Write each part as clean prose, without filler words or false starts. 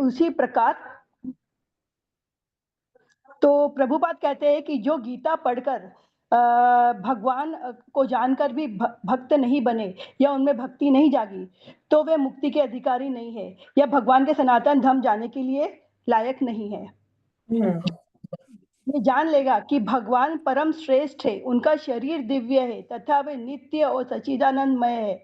उसी प्रकार तो प्रभुपाद कहते हैं कि जो गीता पढ़कर भगवान को जानकर भी भक्त नहीं बने या उनमें भक्ति नहीं जागी, तो वे मुक्ति के अधिकारी नहीं है या भगवान के सनातन धाम जाने के लिए लायक नहीं है। ये जान लेगा कि भगवान परम श्रेष्ठ है, उनका शरीर दिव्य है तथा वे नित्य और सच्चिदानंदमय है,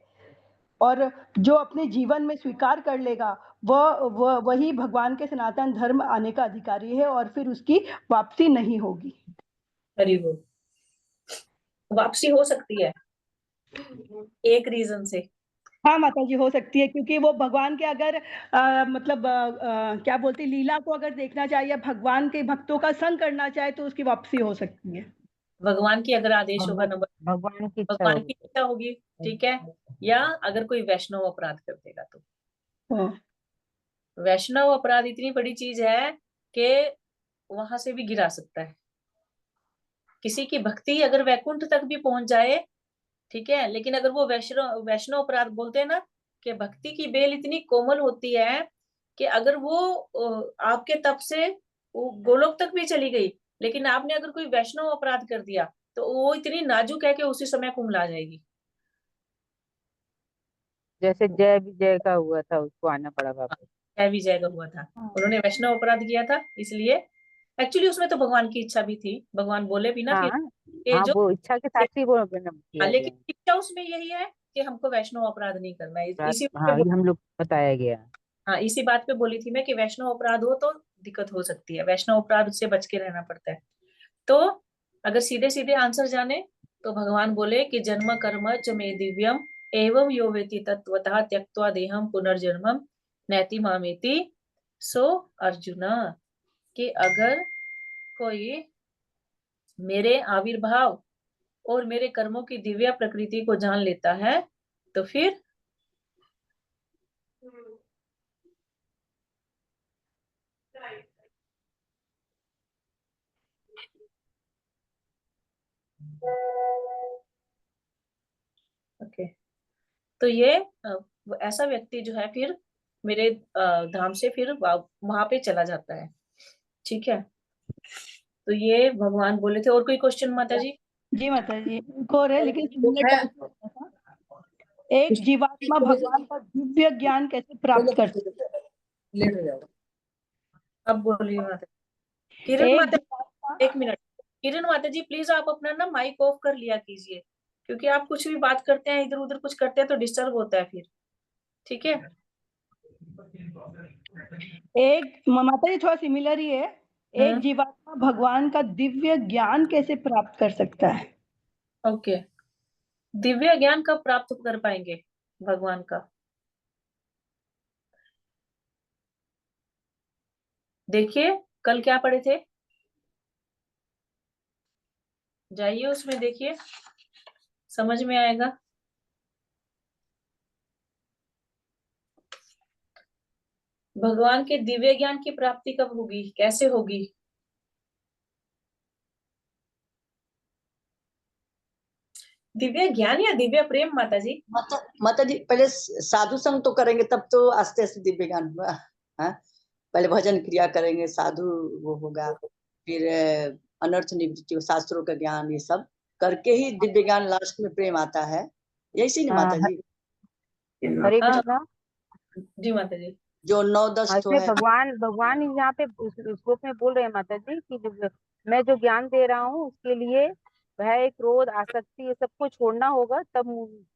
और जो अपने जीवन में स्वीकार कर लेगा वही भगवान के सनातन धर्म आने का अधिकारी है, और फिर उसकी वापसी नहीं होगी। हरिबोल। वापसी हो सकती है एक रीजन से। हाँ माता जी, हो सकती है, क्योंकि वो भगवान के अगर मतलब क्या बोलते हैं, लीला को अगर देखना चाहे या भगवान के भक्तों का संग करना चाहे तो उसकी वापसी हो सकती है। भगवान की अगर आदेश होगा, नंबर भगवान की इच्छा होगी, ठीक है, या अगर कोई वैष्णव अपराध कर देगा तो। वैष्णव अपराध इतनी बड़ी चीज है कि वहां से भी गिरा सकता है। किसी की भक्ति अगर वैकुंठ तक भी पहुंच जाए, ठीक है, लेकिन अगर वो वैष्णव अपराध बोलते हैं ना, कि भक्ति की बेल इतनी कोमल होती है कि अगर वो आपके तप से वो गोलोक तक भी चली गई, लेकिन आपने अगर कोई वैष्णव अपराध कर दिया तो वो इतनी नाजुक है कि उसी समय कुम्हला जाएगी। जैसे जय विजय का हुआ था, उसको आना पड़ा वापस। जय विजय का हुआ था, उन्होंने वैष्णव अपराध किया था, इसलिए एक्चुअली उसमें तो भगवान की इच्छा भी थी, भगवान बोले भी ना हाँ कि जो वो इच्छा के साथ ही वो किया लेकिन गया। इच्छा उसमें यही है कि हमको वैष्णव अपराध नहीं करना है। इसी हाँ ये हम लोग बताया गया। हाँ, इसी बात पे बोली थी मैं कि वैष्णव अपराध हो तो दिक्कत हो सकती है, वैष्णव अपराध से बच के रहना पड़ता है। तो अगर सीधे सीधे आंसर जाने तो भगवान बोले कि जन्म कर्म च मे दिव्यम एवं यो वेति तत्वतः त्यक्त्वा देहम पुनर्जन्मम नैति मामेति। सो अर्जुना, कि अगर कोई मेरे आविर्भाव और मेरे कर्मों की दिव्य प्रकृति को जान लेता है तो फिर ओके, तो ये ऐसा व्यक्ति जो है फिर मेरे धाम से फिर वहां पे चला जाता है। ठीक है, तो ये भगवान बोले थे। और कोई क्वेश्चन माता जी? जी माता जी, एक और है, लेकिन एक जीवात्मा भगवान का दिव्य ज्ञान कैसे प्राप्त कर सकता है? अब बोलिए माता। किरण माता, एक मिनट, किरण माता जी प्लीज आप अपना ना माइक ऑफ कर लिया कीजिए, क्योंकि आप कुछ भी बात करते हैं, इधर उधर कुछ करते हैं तो डिस्टर्ब होता है फिर। ठीक है, एक माता जी थोड़ा सिमिलर ही है, एक जीवात्मा भगवान का दिव्य ज्ञान कैसे प्राप्त कर सकता है? ओके, दिव्य ज्ञान कब प्राप्त कर पाएंगे भगवान का? देखिए कल क्या पढ़े थे, जाइए उसमें देखिए, समझ में आएगा। भगवान के दिव्य ज्ञान की प्राप्ति कब होगी, कैसे होगी? दिव्य ज्ञान या दिव्य प्रेम माता जी? माता जी पहले साधु संग तो करेंगे तब तो आस्ते आस्ते दिव्य ज्ञान हुआ। हाँ, पहले भजन क्रिया करेंगे, साधु वो होगा, फिर अनर्थ निवृत्ति, शास्त्रों का ज्ञान, ये सब करके ही दिव्य ज्ञान, लास्ट में प्रेम आता है। यही ना माता जी? हरे कृष्णा जी माता जी। जो 9-10 तो है भगवान यहाँ पे उस श्लोक में बोल रहे हैं माता जी कि मैं जो ज्ञान दे रहा हूँ उसके लिए भय, क्रोध, आसक्ति, ये सबको छोड़ना होगा, तब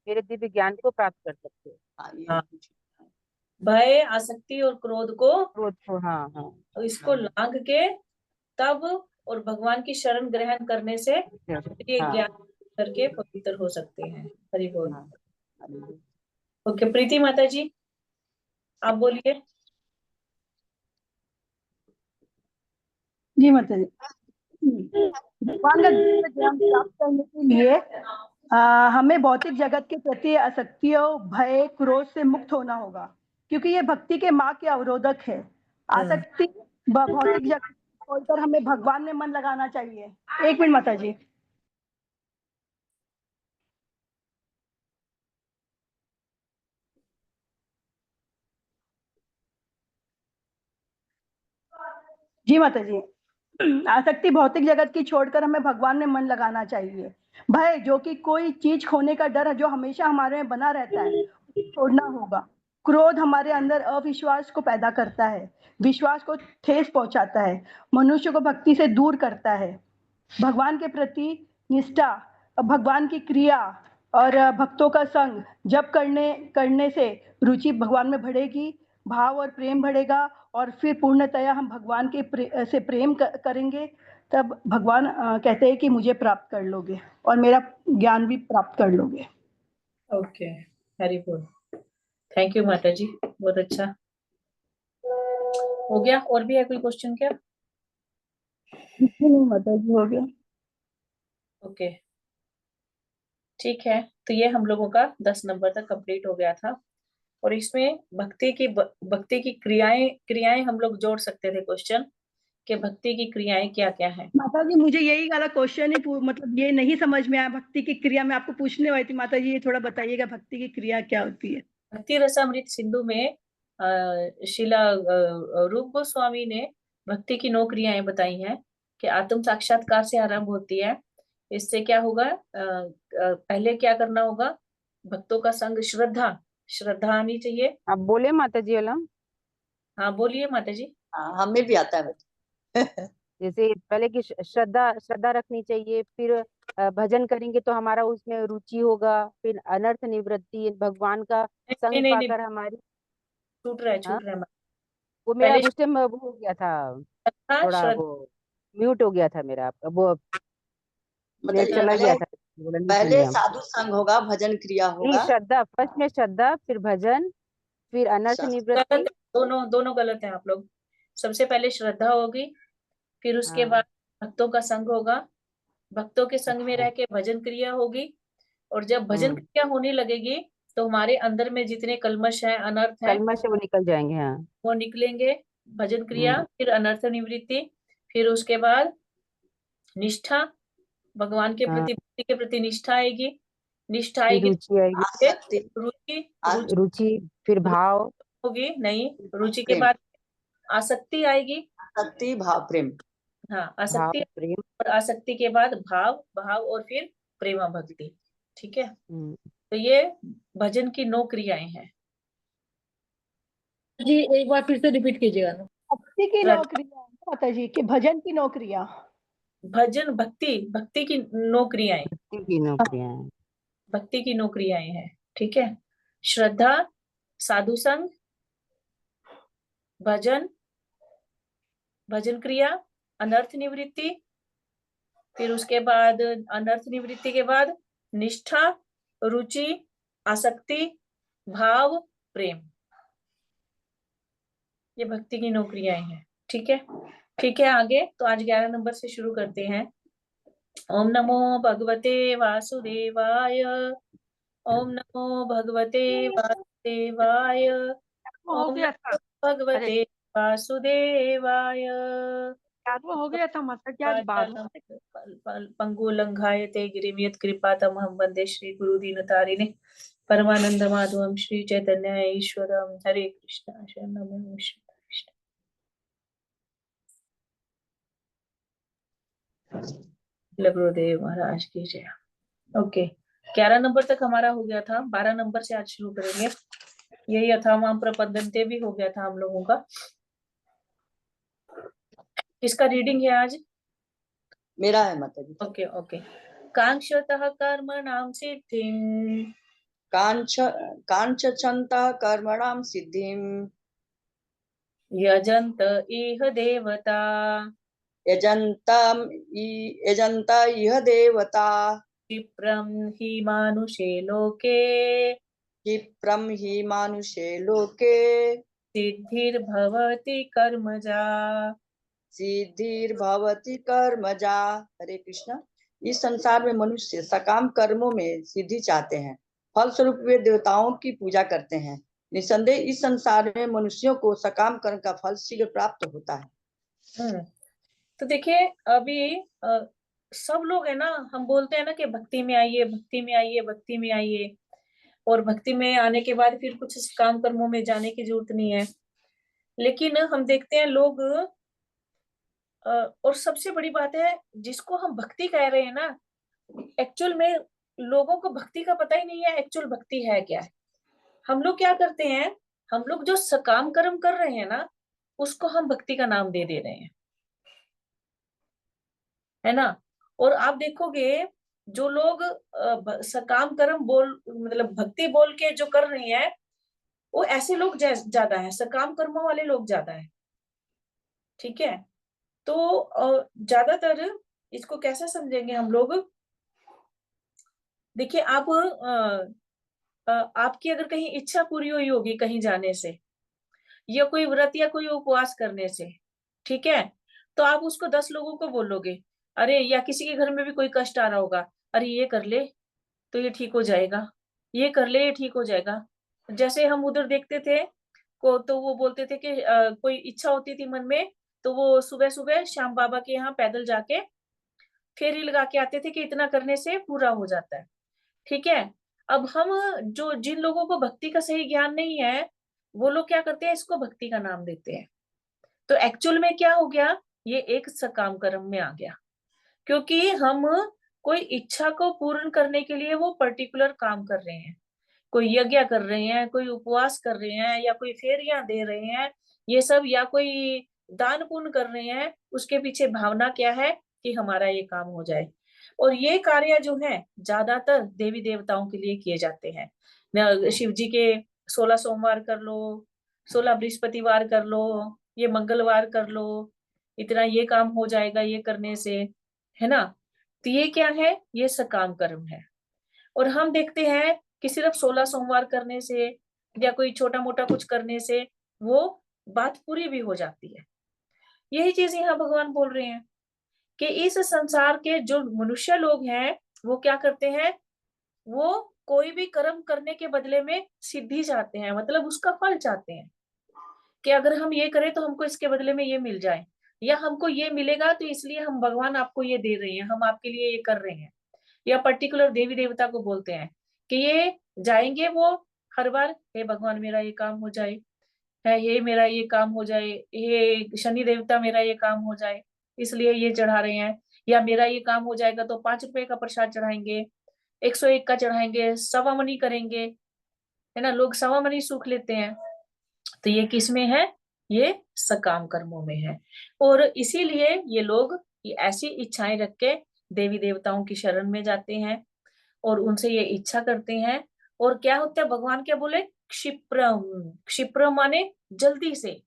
मेरे दिव्य ज्ञान को प्राप्त कर सकते हो। भय, आसक्ति और क्रोध को हाँ हाँ तो इसको लांग के तब, और भगवान की शरण ग्रहण करने से ये ज्ञान करके पवित्र हो सकते हैं। हरि बोल। ओके प्रीति माता जी आप बोलिए। जी माता जी, भगवान का दिव्य ज्ञान प्राप्त करने के लिए हमें भौतिक जगत के प्रति आसक्तियों, भय, क्रोध से मुक्त होना होगा, क्योंकि ये भक्ति के मार्ग के अवरोधक है। आसक्ति भौतिक जगत छोड़कर हमें भगवान में मन लगाना चाहिए। एक मिनट माता जी। जी माता जी। आसक्ति भौतिक जगत की छोड़कर हमें भगवान में मन लगाना चाहिए। भय जो कि कोई चीज खोने का डर है जो हमेशा हमारे में बना रहता है, उसे छोड़ना होगा। क्रोध हमारे अंदर अविश्वास को पैदा करता है, विश्वास को ठेस पहुंचाता है, मनुष्य को भक्ति से दूर करता है। भगवान के प्रति निष्ठा, भगवान की क्रिया और भक्तों का संग जब करने से रुचि भगवान में बढ़ेगी, भाव और प्रेम बढ़ेगा, और फिर पूर्णतया हम भगवान के से प्रेम करेंगे। तब भगवान कहते हैं कि मुझे प्राप्त कर लोगे और मेरा ज्ञान भी प्राप्त कर लोगे। ओके, हरि बोल। थैंक यू माता जी, बहुत अच्छा हो गया। और भी है कोई क्वेश्चन क्या? नहीं माता जी, हो गया। ओके, ठीक है। तो ये हम लोगों का 10 नंबर तक कंप्लीट हो गया था। और इसमें भक्ति की क्रियाएं क्रियाएं हम लोग जोड़ सकते थे क्वेश्चन कि भक्ति की क्रियाएं क्या क्या है। माता जी मुझे यही वाला क्वेश्चन ही मतलब ये नहीं समझ में आया भक्ति की क्रिया। मैं आपको पूछने वाली थी माता जी, ये थोड़ा बताइएगा भक्ति की क्रिया क्या होती है। भक्ति रसामृत सिंधु में शिला रूप गोस्वामी ने भक्ति की 9 क्रियाएं बताई हैं कि आत्म साक्षात्कार से आरंभ होती है। इससे क्या होगा, पहले क्या करना होगा, भक्तों का संग, श्रद्धा आनी चाहिए। आप बोले माता जी अलम। हाँ बोलिए माता जी। हाँ, हमें भी आता है बेटा। जैसे पहले की श्रद्धा श्रद्धा रखनी चाहिए, फिर भजन करेंगे तो हमारा उसमें रुचि होगा, फिर अनर्थ निवृत्ति, भगवान का नहीं संग नहीं नहीं, पाकर हमारी। हाँ, छूट रहा है। वो मेरा पहले उस टाइम वो हो गया था, थोड़ा श्रद्धा, वो म्यूट हो गया था मेरा, वो नेट मतलब चला पहले गया था, बोला नहीं सुन पहले लिया। साधु संग होगा, भजन क्रिया नहीं, होगा। श्रद्धा फर्स्ट में, श्रद्धा फिर भजन फिर अनर्थ गलत निवृत्ति। है, दोनों गलत है आप लोग। सबसे पहले श्रद्धा होगी, फिर उसके हाँ, बाद भक्तों का संग होगा, भक्तों के संग में अच्छा। रह के भजन क्रिया होगी। और जब भजन हम्म, क्रिया होने लगेगी तो हमारे अंदर में जितने कल्मश है, अनर्थ है, कलमा से वो निकल जाएंगे। हाँ। वो निकलेंगे। भजन क्रिया, हम्म, फिर अनर्थ निवृत्ति, फिर उसके बाद निष्ठा, भगवान के हाँ, प्रति, भक्ति के प्रति निष्ठा आएगी। निष्ठा फिर आएगी रुचि आएगी, तो आसक्ति, रुचि, आस- रुचि रुचि फिर रुचि भाव। होगी नहीं, रुचि के प्रेम, बाद आसक्ति आएगी। आसक्ति, भाव, प्रेम। हाँ, भाव आसक्ति, प्रेम। और आसक्ति के बाद भाव, और फिर प्रेमा भक्ति। ठीक है, हम्म, तो ये भजन की 9 क्रियाएं हैं। जी एक बार फिर से रिपीट कीजिएगा ना। भक्ति की श्रद्धा, नौकरियां माता जी कि भजन की नौकरियां। भजन, भक्ति की 9 क्रियाएं, भक्ति की नौकरियां हैं। भक्ति की 9 क्रियाएं हैं। ठीक है, श्रद्धा, साधु संग, भजन, भजन क्रिया, अनर्थ निवृत्ति, फिर उसके बाद अनर्थ निवृत्ति के बाद निष्ठा, रुचि, आसक्ति, भाव, प्रेम। ये भक्ति की 9 क्रियाएं हैं। ठीक है, ठीक है। आगे तो आज 11 नंबर से शुरू करते हैं। ओम नमो भगवते वासुदेवाय, ओम नमो भगवते वासुदेवाय, हो ओम गया था। नमो अरे भगवते वासुदेवाय। यादव हो गया था माता जी, आज 12 पंगु लंघायते गिरिम यत् कृपातमहं वन्दे श्री गुरुदीनतारिणे परमानंद माधवम श्री चैतन्य ईश्वरम। हरे कृष्णा शरणम श्री कृष्ण। गुरुदेव महाराज की जय। ओके, 11 नंबर तक हमारा हो गया था, 12 नंबर से आज शुरू करेंगे। यही अथावाम प्रपद्यन्ते भी हो गया था हम लोगों का। इसका रीडिंग है आज। मेरा है माता जी। Okay okay. कांक्षतः कर्मणां सिद्धिं, कांच कांचचन्तः कर्मणां सिद्धिं, यजन्त इह देवता, यजन्त इह देवता, क्षिप्रं हि मानुषे लोके, क्षिप्रं हि मानुषे लोके, सिद्धिर्भवति कर्मजा। सिद्धिर्भवति कर्मजा। हरे कृष्ण। इस संसार में मनुष्य सकाम कर्मों में सिद्धि चाहते हैं, फलस्वरूप वे देवताओं की पूजा करते हैं। निसंदेह इस संसार में मनुष्यों को सकाम कर्म का फल शीघ्र प्राप्त होता है। तो देखिए, अभी सब लोग है ना, हम बोलते हैं ना कि भक्ति में आइए, भक्ति में आइए, भक्ति में आइए, और भक्ति में आने के बाद फिर कुछ काम कर्मों में जाने की जरूरत नहीं है। लेकिन हम देखते हैं लोग और सबसे बड़ी बात है, जिसको हम भक्ति कह रहे हैं ना, एक्चुअल में लोगों को भक्ति का पता ही नहीं है एक्चुअल भक्ति है क्या है। हम लोग क्या करते हैं, हम लोग जो सकाम कर्म कर रहे हैं ना, उसको हम भक्ति का नाम दे रहे हैं, है ना। और आप देखोगे जो लोग सकाम कर्म बोल मतलब भक्ति बोल के जो कर रहे हैं, वो ऐसे लोग ज्यादा है, सकाम कर्मों वाले लोग ज्यादा है, ठीक है। तो ज्यादातर इसको कैसे समझेंगे हम लोग, देखिए आप आपकी अगर कहीं इच्छा पूरी हुई होगी कहीं जाने से, या कोई व्रत या कोई उपवास करने से, ठीक है, तो आप उसको 10 लोगों को बोलोगे, अरे, या किसी के घर में भी कोई कष्ट आ रहा होगा, अरे ये कर ले तो ये ठीक हो जाएगा, ये कर ले ये ठीक हो जाएगा। जैसे हम उधर देखते थे को, तो वो बोलते थे कि कोई इच्छा होती थी मन में, तो वो सुबह सुबह श्याम बाबा के यहाँ पैदल जाके फेरी लगा के आते थे कि इतना करने से पूरा हो जाता है, ठीक है। अब हम जो जिन लोगों को भक्ति का सही ज्ञान नहीं है, वो लोग क्या करते हैं, इसको भक्ति का नाम देते हैं। तो एक्चुअल में क्या हो गया, ये एक सकाम कर्म में आ गया, क्योंकि हम कोई इच्छा को पूर्ण करने के लिए वो पर्टिकुलर काम कर रहे हैं, कोई यज्ञ कर रहे हैं, कोई उपवास कर रहे हैं, या कोई फेरियां दे रहे हैं, ये सब, या कोई दान पुण्य कर रहे हैं, उसके पीछे भावना क्या है कि हमारा ये काम हो जाए। और ये कार्य जो है ज्यादातर देवी देवताओं के लिए किए जाते हैं। शिव जी के 16 सोमवार कर लो, 16 बृहस्पतिवार कर लो, ये मंगलवार कर लो, इतना ये काम हो जाएगा ये करने से, है ना। तो ये क्या है, ये सकाम कर्म है। और हम देखते हैं कि सिर्फ 16 सोमवार करने से या कोई छोटा मोटा कुछ करने से वो बात पूरी भी हो जाती है। यही चीज यहाँ भगवान बोल रहे हैं कि इस संसार के जो मनुष्य लोग हैं, वो क्या करते हैं, वो कोई भी कर्म करने के बदले में सिद्धि चाहते हैं, मतलब उसका फल चाहते हैं कि अगर हम ये करें तो हमको इसके बदले में ये मिल जाए, या हमको ये मिलेगा तो इसलिए हम भगवान आपको ये दे रहे हैं, हम आपके लिए ये कर रहे हैं। या पर्टिकुलर देवी देवता को बोलते हैं कि ये जाएंगे वो हर बार, हे भगवान मेरा ये काम हो जाए, है ये मेरा ये काम हो जाए, ये शनि देवता मेरा ये काम हो जाए, इसलिए ये चढ़ा रहे हैं। या मेरा ये काम हो जाएगा तो 5 रुपए का प्रसाद चढ़ाएंगे, 101 का चढ़ाएंगे, सवा मनी करेंगे, है ना, लोग सवा मनी सूख लेते हैं। तो ये किस में है, ये सकाम कर्मों में है। और इसीलिए ये लोग ये ऐसी इच्छाएं रख के देवी देवताओं की शरण में जाते हैं और उनसे ये इच्छा करते हैं। और क्या होता है, भगवान क्या बोले, क्षिप्रम, क्षिप्रम माने जल्दी से।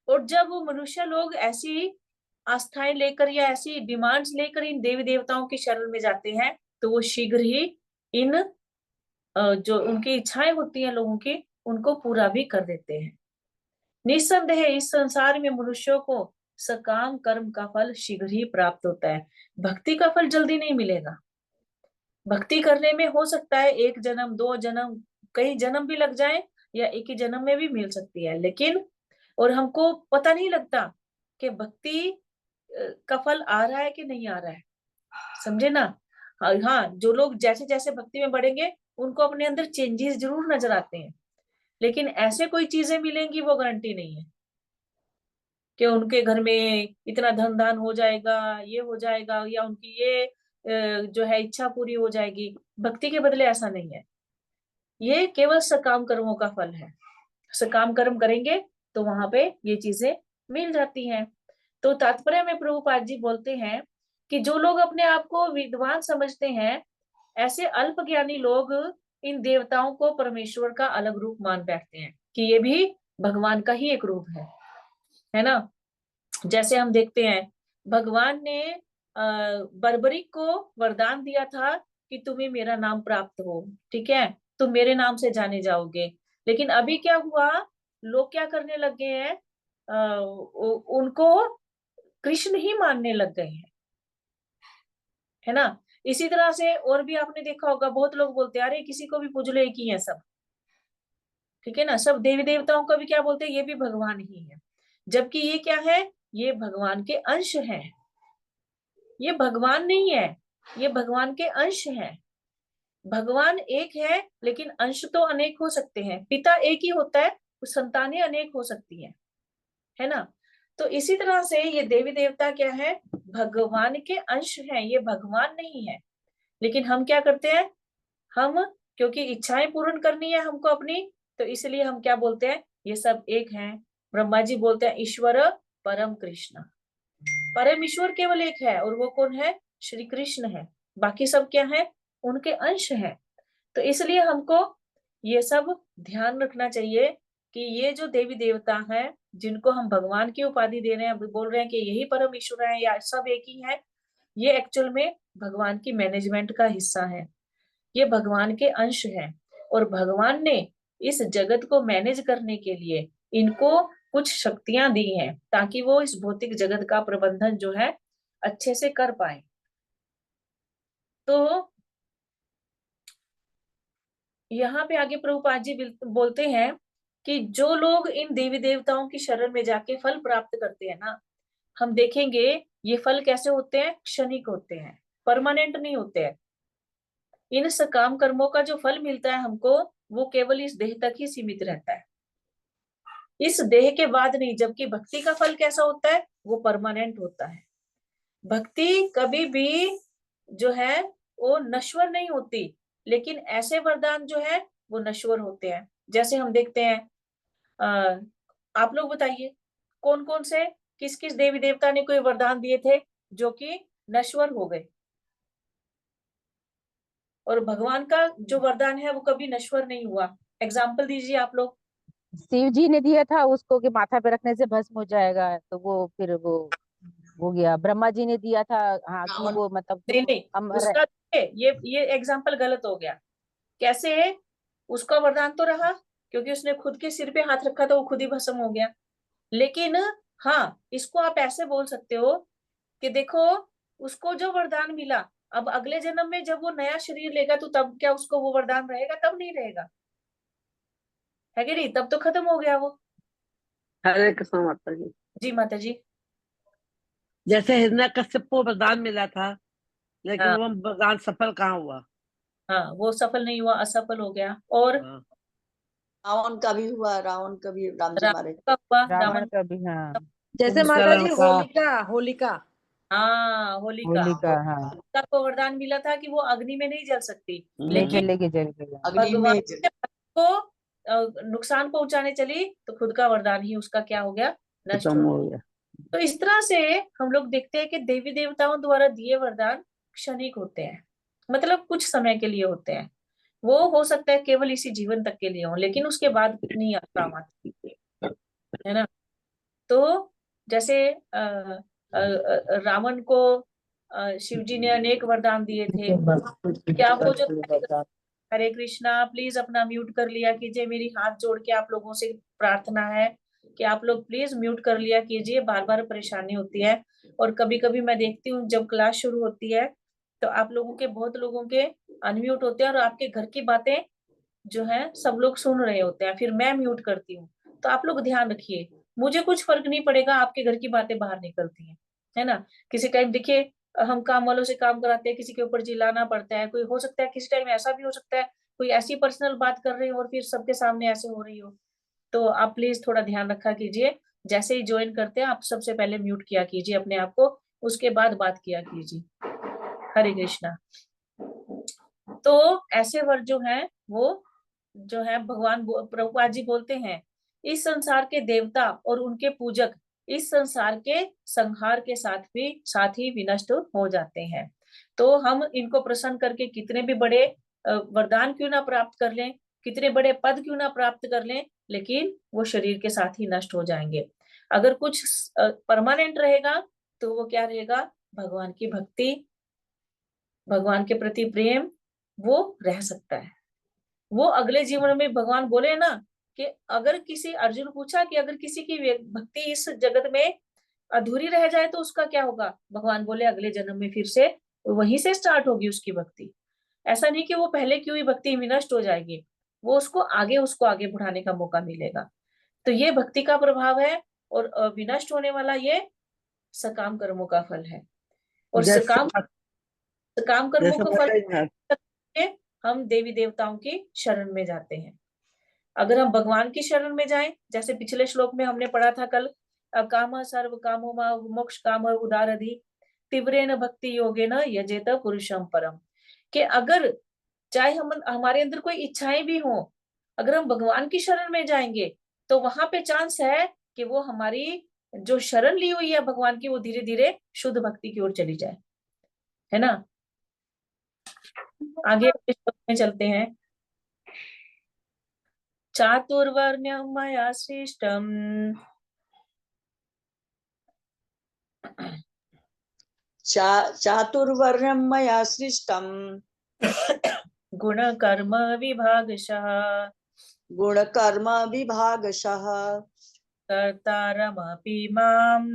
और जब वो मनुष्य लोग ऐसी आस्थाएं लेकर या ऐसी डिमांड्स लेकर इन देवी देवताओं की शरण में जाते हैं, तो वो शीघ्र ही इन जो उनकी इच्छाएं होती हैं लोगों की, उनको पूरा भी कर देते हैं। निस्संदेह इस संसार में मनुष्यों को सकाम कर्म का फल शीघ्र ही प्राप्त होता है, भक्ति का फल जल्दी नहीं मिलेगा। भक्ति करने में हो सकता है 1 जन्म 2 जन्म, कई जन्म भी लग जाए, या एक ही जन्म में भी मिल सकती है, लेकिन और हमको पता नहीं लगता कि भक्ति का फल आ रहा है कि नहीं आ रहा है, समझे ना। हाँ, जो लोग जैसे जैसे भक्ति में बढ़ेंगे उनको अपने अंदर चेंजेस जरूर नजर आते हैं, लेकिन ऐसे कोई चीजें मिलेंगी वो गारंटी नहीं है कि उनके घर में इतना धन दान हो जाएगा, ये हो जाएगा, या उनकी ये जो है इच्छा पूरी हो जाएगी। भक्ति के बदले ऐसा नहीं है, ये केवल सकाम कर्मों का फल है। सकाम कर्म करेंगे तो वहां पे ये चीजें मिल जाती हैं। तो तात्पर्य में प्रभुपाद जी बोलते हैं कि जो लोग अपने आप को विद्वान समझते हैं, ऐसे अल्पज्ञानी लोग इन देवताओं को परमेश्वर का अलग रूप मान बैठते हैं कि ये भी भगवान का ही एक रूप है ना। जैसे हम देखते हैं भगवान ने बर्बरिक को वरदान दिया था कि तुम्हें मेरा नाम प्राप्त हो, ठीक है, तुम मेरे नाम से जाने जाओगे। लेकिन अभी क्या हुआ, लोग क्या करने लग गए हैं, उनको कृष्ण ही मानने लग गए हैं, है ना। इसी तरह से और भी आपने देखा होगा, बहुत लोग बोलते हैं अरे किसी को भी पूज लो एक ही है सब, ठीक है ना, सब देवी देवताओं का भी क्या बोलते हैं, ये भी भगवान ही है। जबकि ये क्या है, ये भगवान के अंश है, ये भगवान नहीं है, ये भगवान के अंश हैं। भगवान एक है लेकिन अंश तो अनेक हो सकते हैं, पिता एक ही होता है, संतानें अनेक हो सकती हैं, है ना। तो इसी तरह से ये देवी देवता क्या है, भगवान के अंश हैं, ये भगवान नहीं है। लेकिन हम क्या करते हैं, हम क्योंकि इच्छाएं पूर्ण करनी है हमको अपनी, तो इसलिए हम क्या बोलते हैं, ये सब एक हैं। ब्रह्मा जी बोलते हैं ईश्वर परम कृष्ण, परम ईश्वर केवल एक है, और वो कौन है, श्री कृष्ण है। बाकी सब क्या है, उनके अंश है। तो इसलिए हमको ये सब ध्यान रखना चाहिए कि ये जो देवी देवता हैं, जिनको हम भगवान की उपाधि दे रहे हैं, बोल रहे हैं कि यही परम ईश्वर है या सब एक ही है, ये एक्चुअल में भगवान की मैनेजमेंट का हिस्सा है, ये भगवान के अंश हैं। और भगवान ने इस जगत को मैनेज करने के लिए इनको कुछ शक्तियां दी हैं, ताकि वो इस भौतिक जगत का प्रबंधन जो है अच्छे से कर पाए। तो यहाँ पे आगे प्रभुपाद जी बोलते हैं कि जो लोग इन देवी देवताओं की शरण में जाके फल प्राप्त करते हैं ना, हम देखेंगे ये फल कैसे होते हैं, क्षणिक होते हैं, परमानेंट नहीं होते हैं। इन सकाम कर्मों का जो फल मिलता है हमको, वो केवल इस देह तक ही सीमित रहता है, इस देह के बाद नहीं। जबकि भक्ति का फल कैसा होता है, वो परमानेंट होता है। भक्ति कभी भी जो है वो नश्वर नहीं होती, लेकिन ऐसे वरदान जो है वो नश्वर होते हैं। जैसे हम देखते हैं, आप लोग बताइए कौन कौन से, किस किस देवी देवता ने कोई वरदान दिए थे जो कि नश्वर हो गए, और भगवान का जो वरदान है वो कभी नश्वर नहीं हुआ। एग्जाम्पल दीजिए आप लोग। शिव जी ने दिया था उसको कि माथा पे रखने से भस्म हो जाएगा, तो वो फिर वो हो गया। ब्रह्मा जी ने दिया था, हाँ, कि वो मतलब नहीं नहीं, अमर है। उसका ये एग्जाम्पल गलत हो गया। कैसे है, उसका वरदान तो रहा क्योंकि उसने खुद के सिर पे हाथ रखा तो वो खुद ही भस्म हो गया। लेकिन हाँ, इसको आप ऐसे बोल सकते हो कि देखो, उसको जो वरदान मिला, अब अगले जन्म में जब वो नया शरीर लेगा तो तब क्या उसको वो वरदान रहेगा, तब नहीं रहेगा, है कि नहीं, तब तो खत्म हो गया वो। हरे कृष्ण माता जी। जी माता जी। जैसे हिरण्यकश्यप को वरदान मिला था, लेकिन हाँ वो वरदान सफल कहाँ हुआ। हाँ, वो सफल नहीं हुआ, असफल हो गया। और हाँ। रावण का भी हुआ, रावण का भी राम जी मारे। रावण का हुआ, रावण का भी, हाँ। जैसे उसका माता जी लड़का होलिका, होलिका हाँ होलिका, होलिका, हाँ, होलिका को वरदान मिला था कि वो अग्नि में नहीं जल सकती, नहीं लेकिन जलेगी, जल गया। अग्नि में भगवान जल- के भक्त को नुकसान पहुंचाने चली तो खुद का वरदान ही उसका क्या हो गया, नष्ट खत्म हो हो गया। गया। तो इस तरह से हम लोग देखते हैं कि देवी देवताओं द्वारा दिए वरदान क्षणिक होते हैं, मतलब कुछ समय के लिए होते हैं। वो हो सकता है केवल इसी जीवन तक के लिए हो, लेकिन उसके बाद नहीं काम आते, है ना। तो जैसे रावण को शिव जी ने अनेक वरदान दिए थे। क्या वो जो, हरे कृष्णा, प्लीज अपना म्यूट कर लिया कीजिए, मेरी हाथ जोड़ के आप लोगों से प्रार्थना है कि आप लोग प्लीज म्यूट कर लिया कीजिए, बार बार परेशानी होती है। और कभी कभी मैं देखती हूँ जब क्लास शुरू होती है तो आप लोगों के, बहुत लोगों के अनम्यूट होते हैं और आपके घर की बातें जो है सब लोग सुन रहे होते हैं, फिर मैं म्यूट करती हूँ। तो आप लोग ध्यान रखिए, मुझे कुछ फर्क नहीं पड़ेगा, आपके घर की बातें बाहर निकलती हैं, है ना। किसी टाइम देखिए, हम काम वालों से काम कराते हैं, किसी के ऊपर चिल्लाना पड़ता है, कोई हो सकता है किसी टाइम ऐसा भी हो सकता है कोई ऐसी पर्सनल बात कर रही हो और फिर सबके सामने ऐसे हो रही हो। तो आप प्लीज थोड़ा ध्यान रखा कीजिए, जैसे ही ज्वाइन करते हैं आप सबसे पहले म्यूट किया कीजिए अपने आप को, उसके बाद बात किया कीजिए। हरे कृष्णा। तो ऐसे वर जो है वो जो है भगवान प्रभुपाद जी बोलते हैं, इस संसार के देवता और उनके पूजक इस संसार के संहार के साथ ही विनष्ट हो जाते हैं। तो हम इनको प्रसन्न करके कितने भी बड़े वरदान क्यों ना प्राप्त कर लें, कितने बड़े पद क्यों ना प्राप्त कर लें, लेकिन वो शरीर के साथ ही नष्ट हो जाएंगे। अगर कुछ परमानेंट रहेगा तो वो क्या रहेगा, भगवान की भक्ति, भगवान के प्रति प्रेम, वो रह सकता है। वो अगले जीवन में भगवान बोले ना कि अगर किसी, अर्जुन पूछा कि अगर किसी की भक्ति इस जगत में अधूरी रह जाए तो उसका क्या होगा, भगवान बोले अगले जन्म में फिर से वहीं से स्टार्ट होगी उसकी भक्ति। ऐसा नहीं कि वो पहले की हुई भक्ति विनष्ट हो जाएगी, वो उसको आगे बढ़ाने का मौका मिलेगा। तो ये भक्ति का प्रभाव है, और विनष्ट होने वाला ये सकाम कर्मों का फल है। और जैसे सकाम कर्मों जैसे का फल माता जी, हम देवी देवताओं की शरण में जाते हैं। अगर हम भगवान की शरण में जाएं, जैसे पिछले श्लोक में हमने पढ़ा था कल अकाम सर्व कामो मोक्ष काम उदारधि तीव्रेन भक्ति योगेन यजेत पुरुषम परम। कि अगर चाहे हम हमारे अंदर कोई इच्छाएं भी हो, अगर हम भगवान की शरण में जाएंगे तो वहां पे चांस है कि वो हमारी जो शरण ली हुई है भगवान की, वो धीरे धीरे शुद्ध भक्ति की ओर चली जाए, है ना। आगे में चलते हैं। चातुर्वर्ण्यं मया सृष्टम् चातुर्वर्ण्यं मया सृष्टम् गुणकर्म विभागशः गुणकर्म विभागशः कर्तारमपि माम्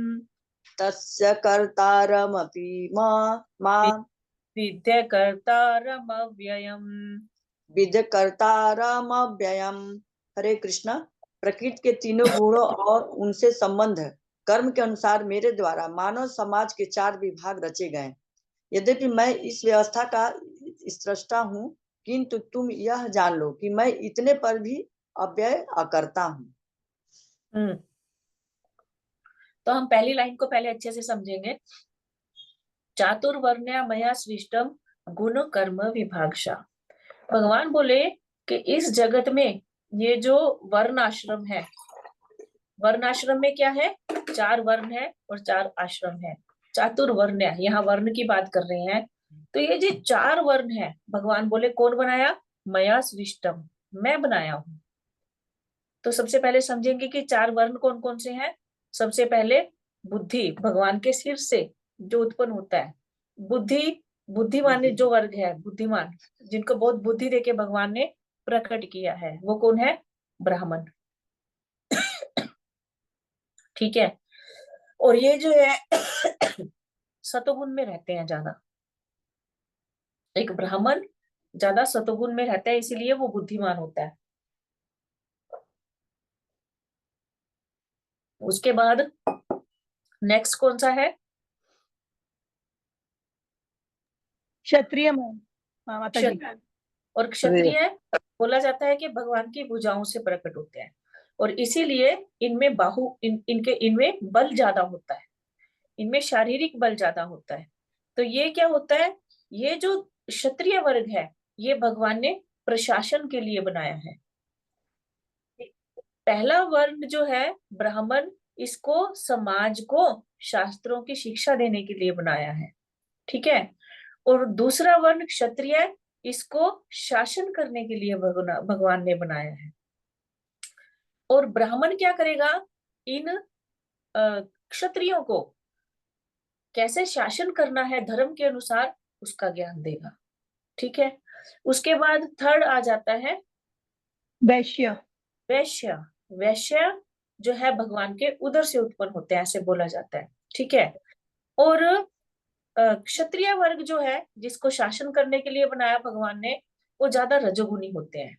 तस्य कर्तारमपि माम् विद्य कर्तारमव्ययम् विद्य कर्तारमव्ययम्। हरे कृष्ण। प्रकृति के तीनों गुणों और उनसे संबंध कर्म के अनुसार मेरे द्वारा मानव समाज के 4 विभाग रचे गए। यद्यपि मैं इस व्यवस्था का स्रष्टा हूँ, किंतु तुम यह जान लो कि मैं इतने पर भी अव्यय अकर्ता हूँ। तो हम पहली लाइन को पहले अच्छे से समझेंगे। चातुर्वर्ण्य मया सृष्टम गुण कर्म विभागशा। भगवान बोले कि इस जगत में ये जो वर्ण आश्रम है, वर्ण आश्रम में क्या है, 4 वर्ण है और 4 आश्रम है। चातुर्वर्ण्य, यहाँ वर्ण की बात कर रहे हैं। तो ये जो 4 वर्ण है, भगवान बोले कौन बनाया, मया सृष्टम, मैं बनाया हूं। तो सबसे पहले समझेंगे कि 4 वर्ण कौन कौन से हैं। सबसे पहले बुद्धि, भगवान के सिर से जो उत्पन्न होता है। बुद्धि, बुद्धिमान जो वर्ग है, बुद्धिमान, जिनको बहुत बुद्धि देके भगवान ने प्रकट किया है, वो कौन है, ब्राह्मण। ठीक है। और ये जो है सतोगुण में रहते हैं ज्यादा। एक ब्राह्मण ज्यादा सतोगुण में रहता है, इसीलिए वो बुद्धिमान होता है। उसके बाद नेक्स्ट कौन सा है, क्षत्रिय माता जी। और क्षत्रिय बोला जाता है कि भगवान की भुजाओं से प्रकट होते हैं, और इसीलिए इनमें इनमें बल ज्यादा होता है, इनमें शारीरिक बल ज्यादा होता है। तो ये क्या होता है, ये जो क्षत्रिय वर्ग है, ये भगवान ने प्रशासन के लिए बनाया है। पहला वर्ण जो है ब्राह्मण, इसको समाज को शास्त्रों की शिक्षा देने के लिए बनाया है। ठीक है। और दूसरा वर्ण क्षत्रिय, इसको शासन करने के लिए भगवान ने बनाया है। और ब्राह्मण क्या करेगा, इन क्षत्रियों को कैसे शासन करना है धर्म के अनुसार, उसका ज्ञान देगा। ठीक है। उसके बाद थर्ड आ जाता है वैश्य। वैश्य, वैश्य जो है भगवान के उदर से उत्पन्न होते हैं, ऐसे बोला जाता है। ठीक है। और क्षत्रिय वर्ग जो है, जिसको शासन करने के लिए बनाया भगवान ने, वो ज्यादा रजोगुनी होते हैं,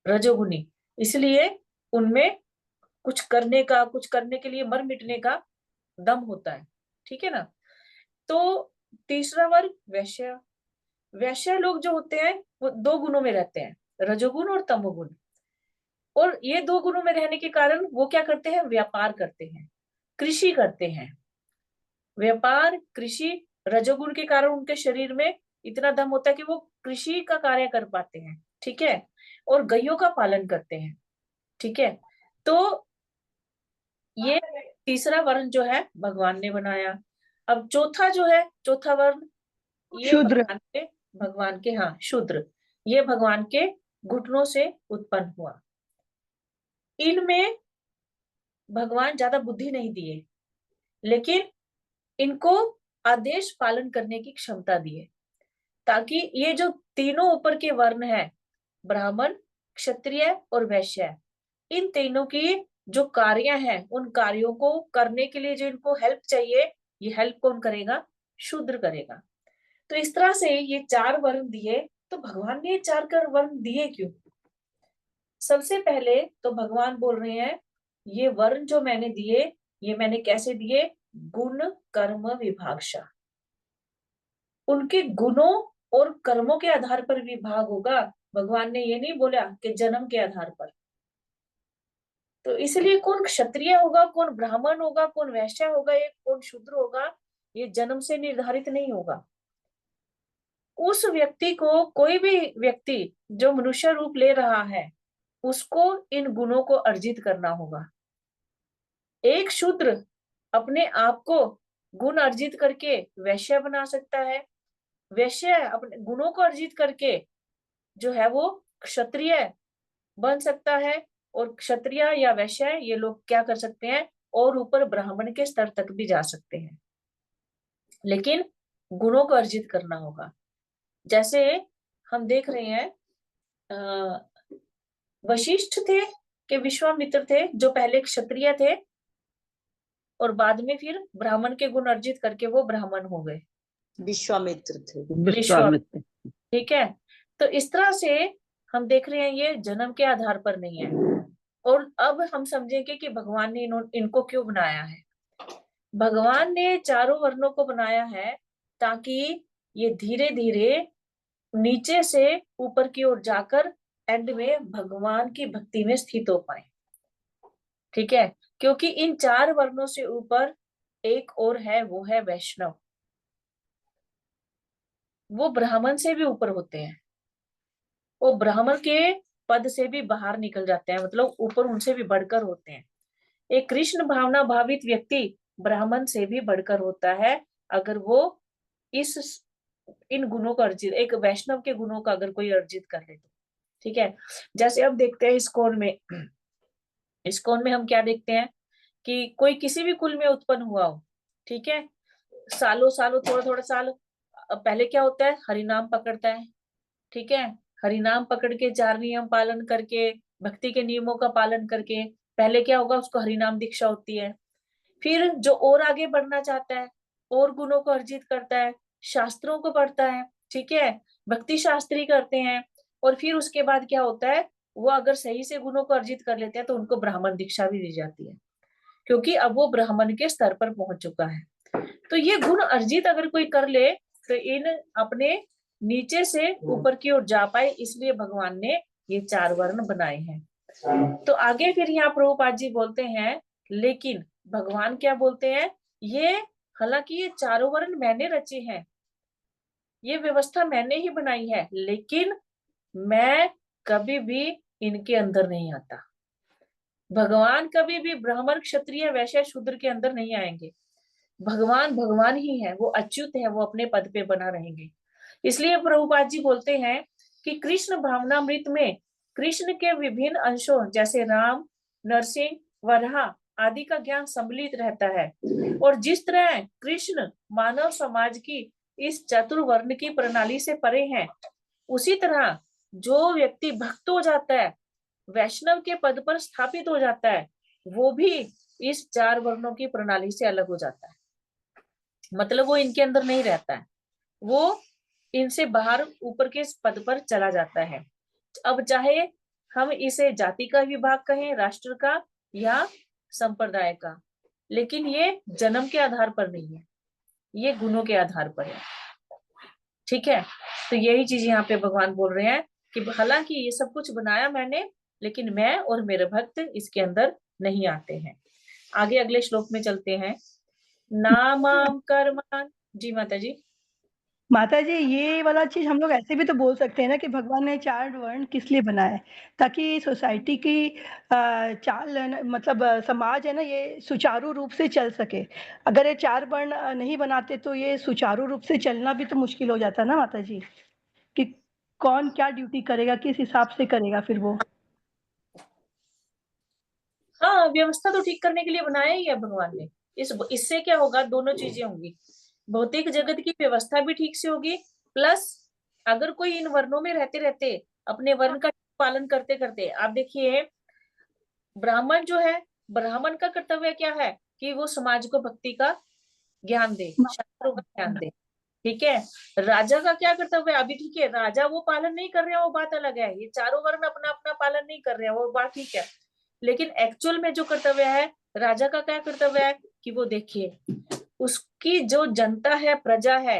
रजोगुनी। इसलिए उनमें कुछ करने के लिए मर मिटने का दम होता है। ठीक है ना। तो तीसरा वर्ग वैश्य, वैश्य लोग जो होते हैं वो 2 गुणों में रहते हैं, रजोगुण और तमोगुण। और ये 2 गुणों में रहने के कारण वो क्या करते हैं, व्यापार करते हैं, कृषि करते हैं। व्यापार कृषि, रजोगुण के कारण उनके शरीर में इतना दम होता है कि वो कृषि का कार्य कर पाते हैं। ठीक है। और गायों का पालन करते हैं। ठीक है। तो ये तीसरा वर्ण जो है भगवान ने बनाया। अब चौथा जो है, चौथा वर्ण, ये शूद्र। भगवान के हाँ शूद्र, ये भगवान के घुटनों से उत्पन्न हुआ। इनमें भगवान ज्यादा बुद्धि नहीं दिए, लेकिन इनको आदेश पालन करने की क्षमता दी है, ताकि ये जो तीनों ऊपर के वर्ण है, ब्राह्मण, क्षत्रिय और वैश्य, इन तीनों की जो कार्य हैं, उन कार्यों को करने के लिए जो इनको हेल्प चाहिए, ये हेल्प कौन करेगा, शूद्र करेगा। तो इस तरह से ये 4 वर्ण दिए। तो भगवान ने ये 4 वर्ण दिए क्यों? सबसे पहले तो भगवान बोल रहे हैं, ये वर्ण जो मैंने दिए, ये मैंने कैसे दिए, गुण कर्म विभागशा। उनके गुणों और कर्मों के आधार पर विभाग होगा। भगवान ने ये नहीं बोला कि जन्म के आधार पर। तो इसलिए कौन क्षत्रिय होगा, कौन ब्राह्मण होगा, कौन वैश्य होगा, ये कौन शूद्र होगा, ये जन्म से निर्धारित नहीं होगा। उस व्यक्ति को, कोई भी व्यक्ति जो मनुष्य रूप ले रहा है, उसको इन गुणों को अर्जित करना होगा। एक शूद्र अपने आप को गुण अर्जित करके वैश्य बना सकता है, वैश्य अपने गुणों को अर्जित करके जो है वो क्षत्रिय बन सकता है, और क्षत्रिय या वैश्य ये लोग क्या कर सकते हैं, और ऊपर ब्राह्मण के स्तर तक भी जा सकते हैं, लेकिन गुणों को अर्जित करना होगा। जैसे हम देख रहे हैं वशिष्ठ थे कि विश्वामित्र थे, जो पहले क्षत्रिय थे और बाद में फिर ब्राह्मण के गुण अर्जित करके वो ब्राह्मण हो गए। विश्वामित्र थे। विश्वामित्र। ठीक है, तो इस तरह से हम देख रहे हैं ये जन्म के आधार पर नहीं है। और अब हम समझेंगे कि भगवान ने इनको क्यों बनाया है। भगवान ने चारों वर्णों को बनाया है ताकि ये धीरे धीरे नीचे से ऊपर की ओर जाकर एंड में भगवान की भक्ति में स्थित हो पाए। ठीक है, क्योंकि इन चार वर्णों से ऊपर एक और है, वो है वैष्णव। वो ब्राह्मण से भी ऊपर होते हैं, वो ब्राह्मण के पद से भी बाहर निकल जाते हैं, मतलब ऊपर उनसे भी बढ़कर होते हैं। एक कृष्ण भावना भावित व्यक्ति ब्राह्मण से भी बढ़कर होता है, अगर वो इन गुणों को अर्जित, एक वैष्णव के गुणों का अगर कोई अर्जित कर ले तो। ठीक है, जैसे अब देखते हैं इस्कॉन में हम क्या देखते हैं कि कोई किसी भी कुल में उत्पन्न हुआ हो, ठीक है, सालों सालों थोड़ा थोड़ा साल पहले क्या होता है, हरिनाम पकड़ता है। ठीक है, हरिनाम पकड़ के चार नियम पालन करके, भक्ति के नियमों का पालन करके पहले क्या होगा, उसको हरिनाम दीक्षा होती है। फिर जो और आगे बढ़ना चाहता है, और गुणों को अर्जित करता है, शास्त्रों को पढ़ता है, ठीक है, भक्ति शास्त्री करते हैं, और फिर उसके बाद क्या होता है, वो अगर सही से गुणों को अर्जित कर लेते हैं तो उनको ब्राह्मण दीक्षा भी दी जाती है, क्योंकि अब वो ब्राह्मण के स्तर पर पहुंच चुका है। तो ये गुण अर्जित अगर कोई कर ले तो इन अपने नीचे से ऊपर की ओर जा पाए, इसलिए भगवान ने ये चार वर्ण बनाए हैं। तो आगे फिर यहाँ प्रभुपाद जी बोलते हैं, लेकिन भगवान क्या बोलते हैं, ये हालांकि ये चारों वर्ण मैंने रचे हैं, ये व्यवस्था मैंने ही बनाई है, लेकिन मैं कभी भी इनके अंदर नहीं आता। भगवान कभी भी ब्राह्मण क्षत्रिय वैश्य शूद्र के अंदर नहीं आएंगे। भगवान भगवान ही है, वो अच्युत है, वो अपने पद पे बना रहेंगे। इसलिए प्रभुपाद जी बोलते हैं कि कृष्ण भावनामृत में कृष्ण के विभिन्न अंशों जैसे राम, नरसिंह, वराह आदि का ज्ञान सम्मिलित रहता है। और जिस तरह कृष्ण मानव समाज की इस चतुर्वर्ण की प्रणाली से परे हैं, उसी तरह जो व्यक्ति भक्त हो जाता है, वैष्णव के पद पर स्थापित हो जाता है, वो भी इस चार वर्णों की प्रणाली से अलग हो जाता है। मतलब वो इनके अंदर नहीं रहता है, वो इनसे बाहर ऊपर के पद पर चला जाता है। अब चाहे हम इसे जाति का विभाग कहें, राष्ट्र का या संप्रदाय का, लेकिन ये जन्म के आधार पर नहीं है, ये गुणों के आधार पर है। ठीक है, तो यही चीज यहाँ पे भगवान बोल रहे हैं कि हालांकि ये सब कुछ बनाया मैंने, लेकिन मैं और मेरे भक्त इसके अंदर नहीं आते हैं। आगे अगले श्लोक में चलते हैं। नामाम कर्मान, जी माता जी। माता जी, ये वाला चीज हम लोग ऐसे भी तो बोल सकते हैं ना कि भगवान ने चार वर्ण किस लिए बनाए, ताकि सोसाइटी की चाल है ना, मतलब समाज है ना, ये सुचारू रूप से चल सके। अगर ये चार वर्ण नहीं बनाते तो ये सुचारू रूप से चलना भी तो मुश्किल हो जाता ना माता जी, कि कौन क्या ड्यूटी करेगा, किस हिसाब से करेगा फिर वो। हाँ, व्यवस्था तो ठीक करने के लिए बनाया ही है भगवान ने। इससे क्या होगा, दोनों चीजें होंगी, भौतिक जगत की व्यवस्था भी ठीक से होगी, प्लस अगर कोई इन वर्णों में रहते रहते अपने वर्ण का पालन करते करते, आप देखिए ब्राह्मण जो है, ब्राह्मण का कर्तव्य क्या है कि वो समाज को भक्ति का ज्ञान दे, शास्त्रों का ज्ञान दे। ठीक है, राजा का क्या कर्तव्य है, अभी ठीक है राजा वो पालन नहीं कर रहे हैं, वो बात अलग है, ये चारों वर्ण अपना अपना पालन नहीं कर रहे हैं, वो बात ठीक है, लेकिन एक्चुअल में जो कर्तव्य है राजा का, क्या कर्तव्य है कि वो देखिए उसकी जो जनता है, प्रजा है,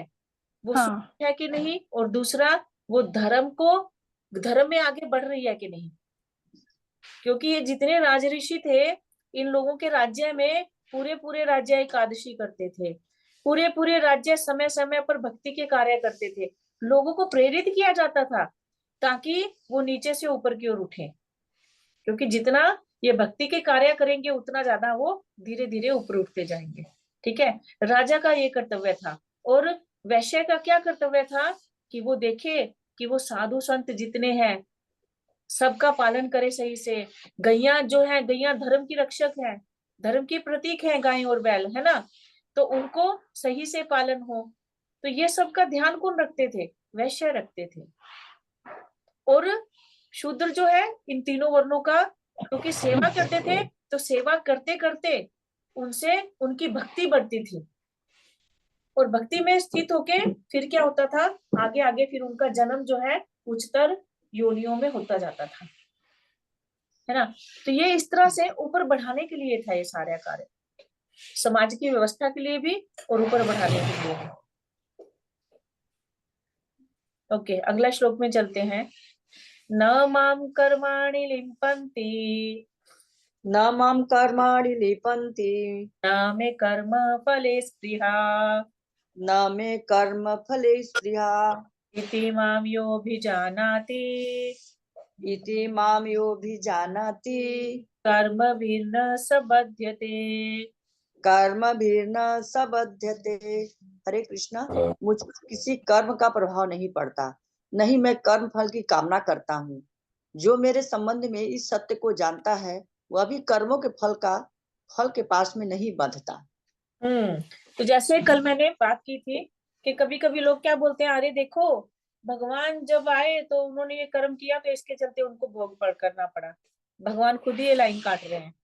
वो सुखी है कि नहीं, और दूसरा वो धर्म में आगे बढ़ रही है कि नहीं। क्योंकि ये जितने राजऋषि थे, इन लोगों के राज्य में पूरे पूरे राज्य एकादशी करते थे, पूरे पूरे राज्य समय समय पर भक्ति के कार्य करते थे, लोगों को प्रेरित किया जाता था ताकि वो नीचे से ऊपर की ओर उठे, क्योंकि जितना ये भक्ति के कार्य करेंगे उतना ज्यादा वो धीरे धीरे ऊपर उठते जाएंगे। ठीक है, राजा का ये कर्तव्य था। और वैश्य का क्या कर्तव्य था कि वो देखे कि वो साधु संत जितने हैं सबका पालन करे सही से। गैया जो है, गैया धर्म की रक्षक है, धर्म की प्रतीक है गाय और बैल, है ना, तो उनको सही से पालन हो। तो ये सब का ध्यान कौन रखते थे? वैश्य रखते थे। और शूद्र जो है इन तीनों वर्णों का क्योंकि सेवा करते थे, तो सेवा करते करते उनसे उनकी भक्ति बढ़ती थी, और भक्ति में स्थित होके फिर क्या होता था, आगे आगे फिर उनका जन्म जो है उच्चतर योनियों में होता जाता था, है ना। तो ये इस तरह से ऊपर बढ़ाने के लिए था ये सारे कार्य, समाज की व्यवस्था के लिए भी और ऊपर बढ़ाने के लिए भी। ओके, अगला श्लोक में चलते हैं। न माम कर्माणि लिम्पन्ति, न माम कर्माणि लिपन्ति, न मे कर्म फले स्पृहा, न मे कर्म फले स्पृहा, इति माम योऽभिजानाति, इति माम योऽभिजानाति, कर्मभिर्न स बध्यते। कर्मभिर्न सबध्यते। हरे कृष्णा, मुझ पर किसी कर्म का प्रभाव नहीं पड़ता, नहीं मैं कर्म फल की कामना करता हूँ। जो मेरे संबंध में इस सत्य को जानता है वह भी कर्मों के फल के पास में नहीं बंधता। तो जैसे कल मैंने बात की थी कि कभी कभी लोग क्या बोलते हैं, अरे देखो भगवान जब आए तो उन्होंने ये कर्म किया तो इसके चलते उनको भोग करना पड़ा। भगवान खुद ही ये लाइन काट रहे हैं।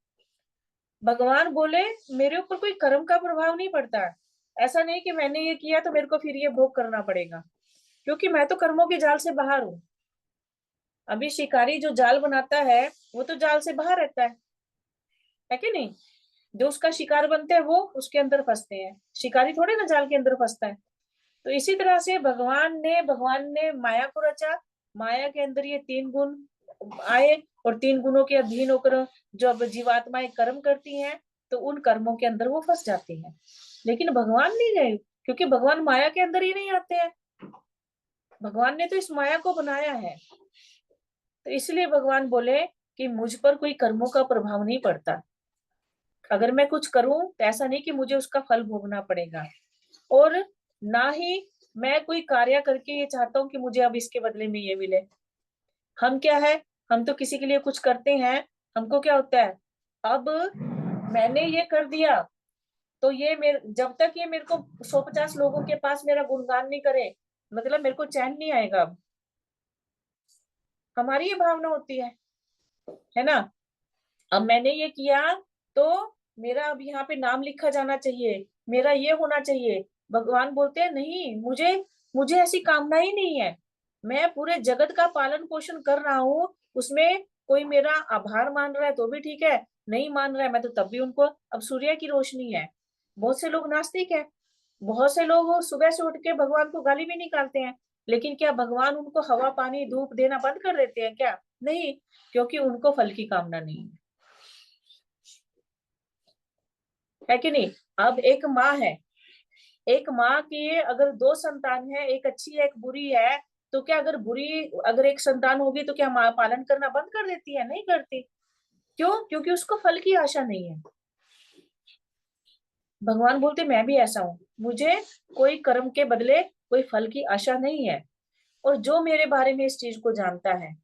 भगवान बोले मेरे ऊपर कोई कर्म का प्रभाव नहीं पड़ता, ऐसा नहीं कि मैंने ये किया तो मेरे को फिर ये भोग करना पड़ेगा, क्योंकि मैं तो कर्मों के जाल से बाहर हूँ। अभी शिकारी जो जाल बनाता है वो तो जाल से बाहर रहता है कि नहीं? जो उसका शिकार बनते हैं वो उसके अंदर फंसते हैं, शिकारी थोड़े ना जाल के अंदर फंसता है। तो इसी तरह से भगवान ने माया को रचा, माया के अंदर ये 3 गुण आए और 3 गुणों के अधीन होकर जब जीवात्माएं कर्म करती हैं तो उन कर्मों के अंदर वो फंस जाती हैं। लेकिन भगवान नहीं गए, क्योंकि भगवान माया के अंदर ही नहीं आते हैं, भगवान ने तो इस माया को बनाया है। तो इसलिए भगवान बोले कि मुझ पर कोई कर्मों का प्रभाव नहीं पड़ता, अगर मैं कुछ करूं तो ऐसा नहीं कि मुझे उसका फल भोगना पड़ेगा, और ना ही मैं कोई कार्य करके ये चाहता हूँ कि मुझे अब इसके बदले में ये मिले। हम क्या है, हम तो किसी के लिए कुछ करते हैं, हमको क्या होता है, अब मैंने ये कर दिया तो ये जब तक ये मेरे को 150 लोगों के पास मेरा गुणगान नहीं करे, मतलब मेरे को चैन नहीं आएगा। अब हमारी ये भावना होती है ना। अब मैंने ये किया तो मेरा अब यहाँ पे नाम लिखा जाना चाहिए, मेरा ये होना चाहिए। भगवान बोलते हैं नहीं, मुझे ऐसी कामना ही नहीं है, मैं पूरे जगत का पालन पोषण कर रहा हूँ, उसमें कोई मेरा आभार मान रहा है तो भी ठीक है, नहीं मान रहा है मैं तो तब भी उनको। अब सूर्य की रोशनी है, बहुत से लोग नास्तिक है, बहुत से लोग सुबह से उठ के भगवान को गाली भी निकालते हैं, लेकिन क्या भगवान उनको हवा पानी धूप देना बंद कर देते हैं क्या? नहीं, क्योंकि उनको फल की कामना नहीं है कि नहीं। अब एक माँ है, एक माँ की अगर 2 संतान है, एक अच्छी है एक बुरी है, तो क्या अगर एक संतान होगी तो क्या माँ पालन करना बंद कर देती है? नहीं करती। क्यों? क्योंकि उसको फल की आशा नहीं है। भगवान बोलते मैं भी ऐसा हूं, मुझे कोई कर्म के बदले कोई फल की आशा नहीं है, और जो मेरे बारे में इस चीज को जानता है,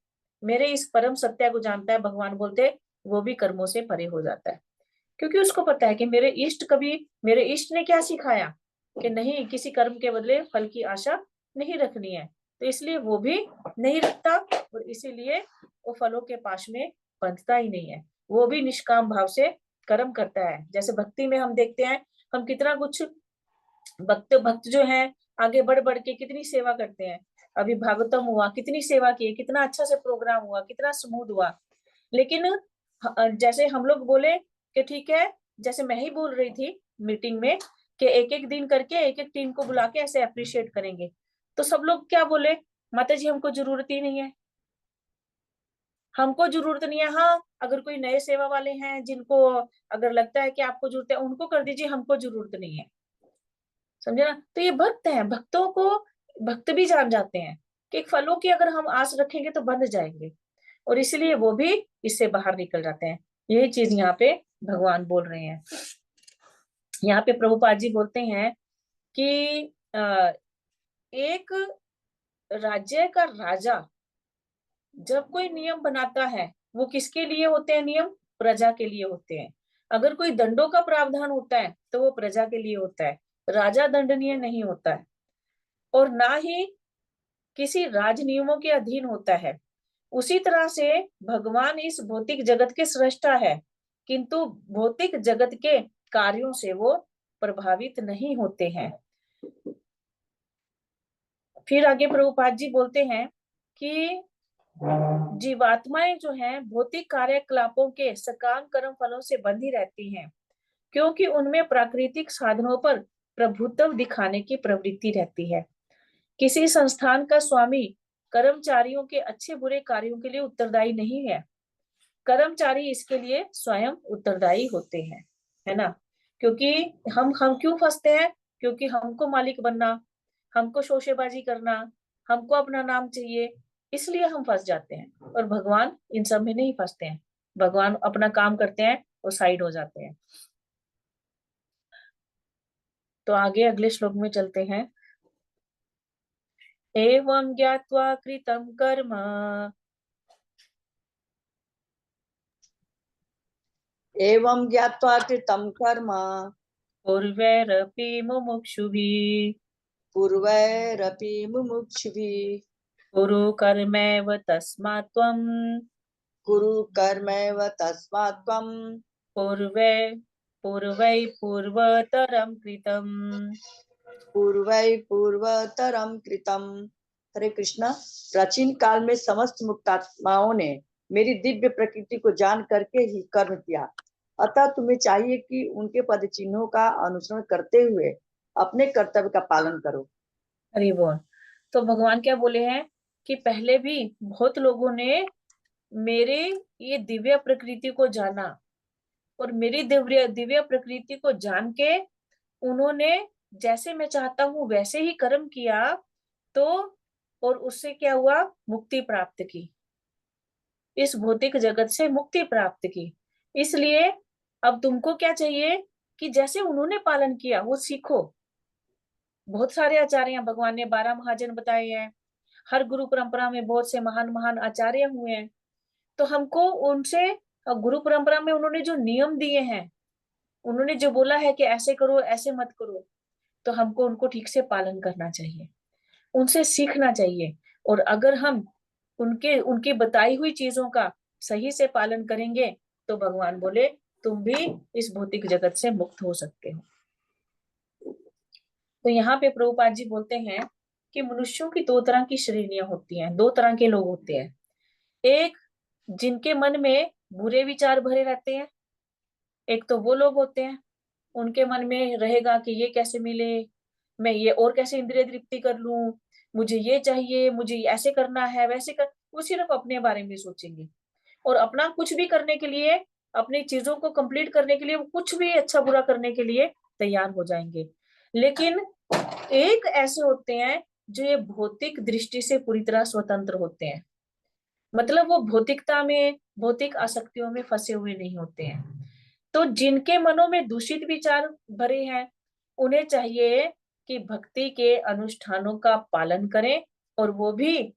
मेरे इस परम सत्य को जानता है, भगवान बोलते वो भी कर्मों से परे हो जाता है, क्योंकि उसको पता है कि मेरे इष्ट ने क्या सिखाया कि नहीं, किसी कर्म के बदले फल की आशा नहीं रखनी है, तो इसलिए वो भी नहीं रखता, और इसीलिए वो फलों के पास में बंधता ही नहीं है, वो भी निष्काम भाव से कर्म करता है। जैसे भक्ति में हम देखते हैं, हम कितना कुछ भक्त जो है आगे बढ़ बढ़ के कितनी सेवा करते हैं। अभी भागवतम हुआ, कितनी सेवा की, कितना अच्छा से प्रोग्राम हुआ, कितना स्मूथ हुआ। लेकिन जैसे हम लोग बोले कि ठीक है, जैसे मैं ही बोल रही थी मीटिंग में कि एक एक दिन करके एक एक टीम को बुला के ऐसे अप्रिशिएट करेंगे, तो सब लोग क्या बोले, माता जी हमको जरूरत ही नहीं है, हमको जरूरत नहीं है। हाँ, अगर कोई नए सेवा वाले हैं जिनको अगर लगता है कि आपको जरूरत है, उनको कर दीजिए, हमको जरूरत नहीं है। समझे ना? तो ये भक्त हैं, भक्तों को भक्त भी जान जाते हैं कि फलों की अगर हम आस रखेंगे तो बंध जाएंगे, और इसलिए वो भी इससे बाहर निकल जाते हैं। यही चीज यहाँ पे भगवान बोल रहे हैं। यहाँ पे प्रभुपाद जी बोलते हैं कि एक राज्य का राजा जब कोई नियम बनाता है, वो किसके लिए होते हैं नियम? प्रजा के लिए होते हैं। अगर कोई दंडों का प्रावधान होता है तो वो प्रजा के लिए होता है, राजा दंडनीय नहीं होता है, और ना ही किसी राज नियमों के अधीन होता है। उसी तरह से भगवान इस भौतिक जगत के सृष्टा है, किंतु भौतिक जगत के कार्यों से वो प्रभावित नहीं होते हैं। फिर आगे प्रभुपाद जी बोलते हैं कि जीवात्माएं जो हैं भौतिक कार्यकलापों के सकाम कर्म फलों से बंधी रहती हैं, क्योंकि उनमें प्राकृतिक साधनों पर प्रभुत्व दिखाने की प्रवृत्ति रहती है। किसी संस्थान का स्वामी कर्मचारियों के अच्छे बुरे कार्यों के लिए उत्तरदायी नहीं है, कर्मचारी इसके लिए स्वयं उत्तरदायी होते हैं, है ना? क्योंकि हम क्यों फंसते हैं? क्योंकि हमको मालिक बनना, हमको शोशेबाजी करना, हमको अपना नाम चाहिए, इसलिए हम फंस जाते हैं। और भगवान इन सब में नहीं फंसते हैं, भगवान अपना काम करते हैं और साइड हो जाते हैं। तो आगे अगले श्लोक में चलते हैं। एवं ज्ञात्वा कृतं कर्म, एवं ज्ञात्वा कृतं कर्म पूर्वैरपि मुमुक्षुभिः पूर्वैरपि मुमुक्षुभिः कुरु कर्मैव तस्मात् त्वं कुरु कर्मैव तस्मात् त्वं पूर्वै पूर्वतरं कृतम्। पूर्वै पूर्वतरम कृतम। हरे कृष्णा। प्राचीन काल में समस्त मुक्तात्माओं ने मेरी दिव्य प्रकृति को जान करके ही कर्म किया, अतः तुम्हें चाहिए कि उनके पद चिन्हों का अनुसरण करते हुए अपने कर्तव्य का पालन करो। हरि बोल। तो भगवान क्या बोले हैं कि पहले भी बहुत लोगों ने मेरे ये दिव्य प्रकृति को जाना, और मेरी दिव्य दिव्य प्रकृति को जान के उन्होंने जैसे मैं चाहता हूं वैसे ही कर्म किया, तो और उससे क्या हुआ? मुक्ति प्राप्त की, इस भौतिक जगत से मुक्ति प्राप्त की। इसलिए अब तुमको क्या चाहिए कि जैसे उन्होंने पालन किया वो सीखो। बहुत सारे आचार्य हैं, भगवान ने 12 महाजन बताए हैं, हर गुरु परंपरा में बहुत से महान महान आचार्य हुए हैं। तो हमको उनसे गुरु परंपरा में उन्होंने जो नियम दिए हैं, उन्होंने जो बोला है कि ऐसे करो ऐसे मत करो, तो हमको उनको ठीक से पालन करना चाहिए, उनसे सीखना चाहिए। और अगर हम उनकी बताई हुई चीजों का सही से पालन करेंगे तो भगवान बोले तुम भी इस भौतिक जगत से मुक्त हो सकते हो। तो यहाँ पे प्रभुपाद जी बोलते हैं कि मनुष्यों की 2 तरह की श्रेणियां होती हैं, 2 तरह के लोग होते हैं। एक, जिनके मन में बुरे विचार भरे रहते हैं, एक तो वो लोग होते हैं उनके मन में रहेगा कि ये कैसे मिले, मैं ये और कैसे इंद्रिय तृप्ति कर लूं, मुझे ये चाहिए, मुझे ऐसे करना है वैसे कर, वो सिर्फ अपने बारे में सोचेंगे, और अपना कुछ भी करने के लिए, अपनी चीजों को कंप्लीट करने के लिए, वो कुछ भी अच्छा बुरा करने के लिए तैयार हो जाएंगे। लेकिन एक ऐसे होते हैं जो ये भौतिक दृष्टि से पूरी तरह स्वतंत्र होते हैं, मतलब वो भौतिकता में, भौतिक आसक्तियों में फंसे हुए नहीं होते हैं। तो जिनके मनों में दूषित विचार भरे हैं, उन्हें चाहिए कि भक्ति के अनुष्ठानों का पालन करें, और वो भी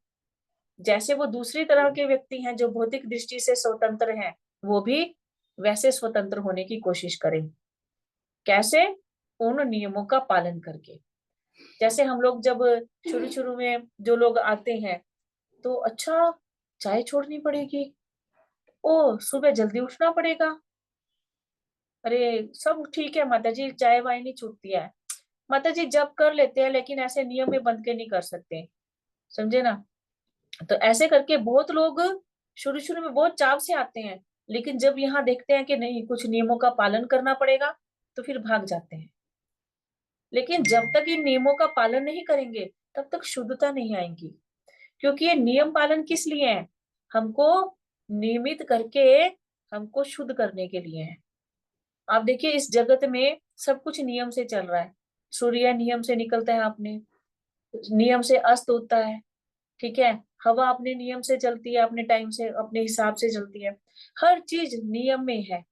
जैसे वो दूसरी तरह के व्यक्ति हैं जो भौतिक दृष्टि से स्वतंत्र हैं, वो भी वैसे स्वतंत्र होने की कोशिश करें। कैसे? उन नियमों का पालन करके। जैसे हम लोग जब शुरू शुरू में जो लोग आते हैं तो अच्छा चाय छोड़नी पड़ेगी, ओ सुबह जल्दी उठना पड़ेगा, अरे सब ठीक है माता जी, चाय वाय नहीं छूटती है माता जी, जब कर लेते हैं लेकिन ऐसे नियम में बंध के नहीं कर सकते, समझे ना? तो ऐसे करके बहुत लोग शुरू शुरू में बहुत चाव से आते हैं, लेकिन जब यहाँ देखते हैं कि नहीं कुछ नियमों का पालन करना पड़ेगा तो फिर भाग जाते हैं। लेकिन जब तक इन नियमों का पालन नहीं करेंगे तब तक शुद्धता नहीं आएगी, क्योंकि ये नियम पालन किस लिए है? हमको नियमित करके हमको शुद्ध करने के लिए है। आप देखिए इस जगत में सब कुछ नियम से चल रहा है। सूर्य नियम से निकलता है, अपने नियम से अस्त होता है, ठीक है। हवा अपने नियम से चलती है, अपने टाइम से, अपने हिसाब से चलती है। हर चीज नियम में है।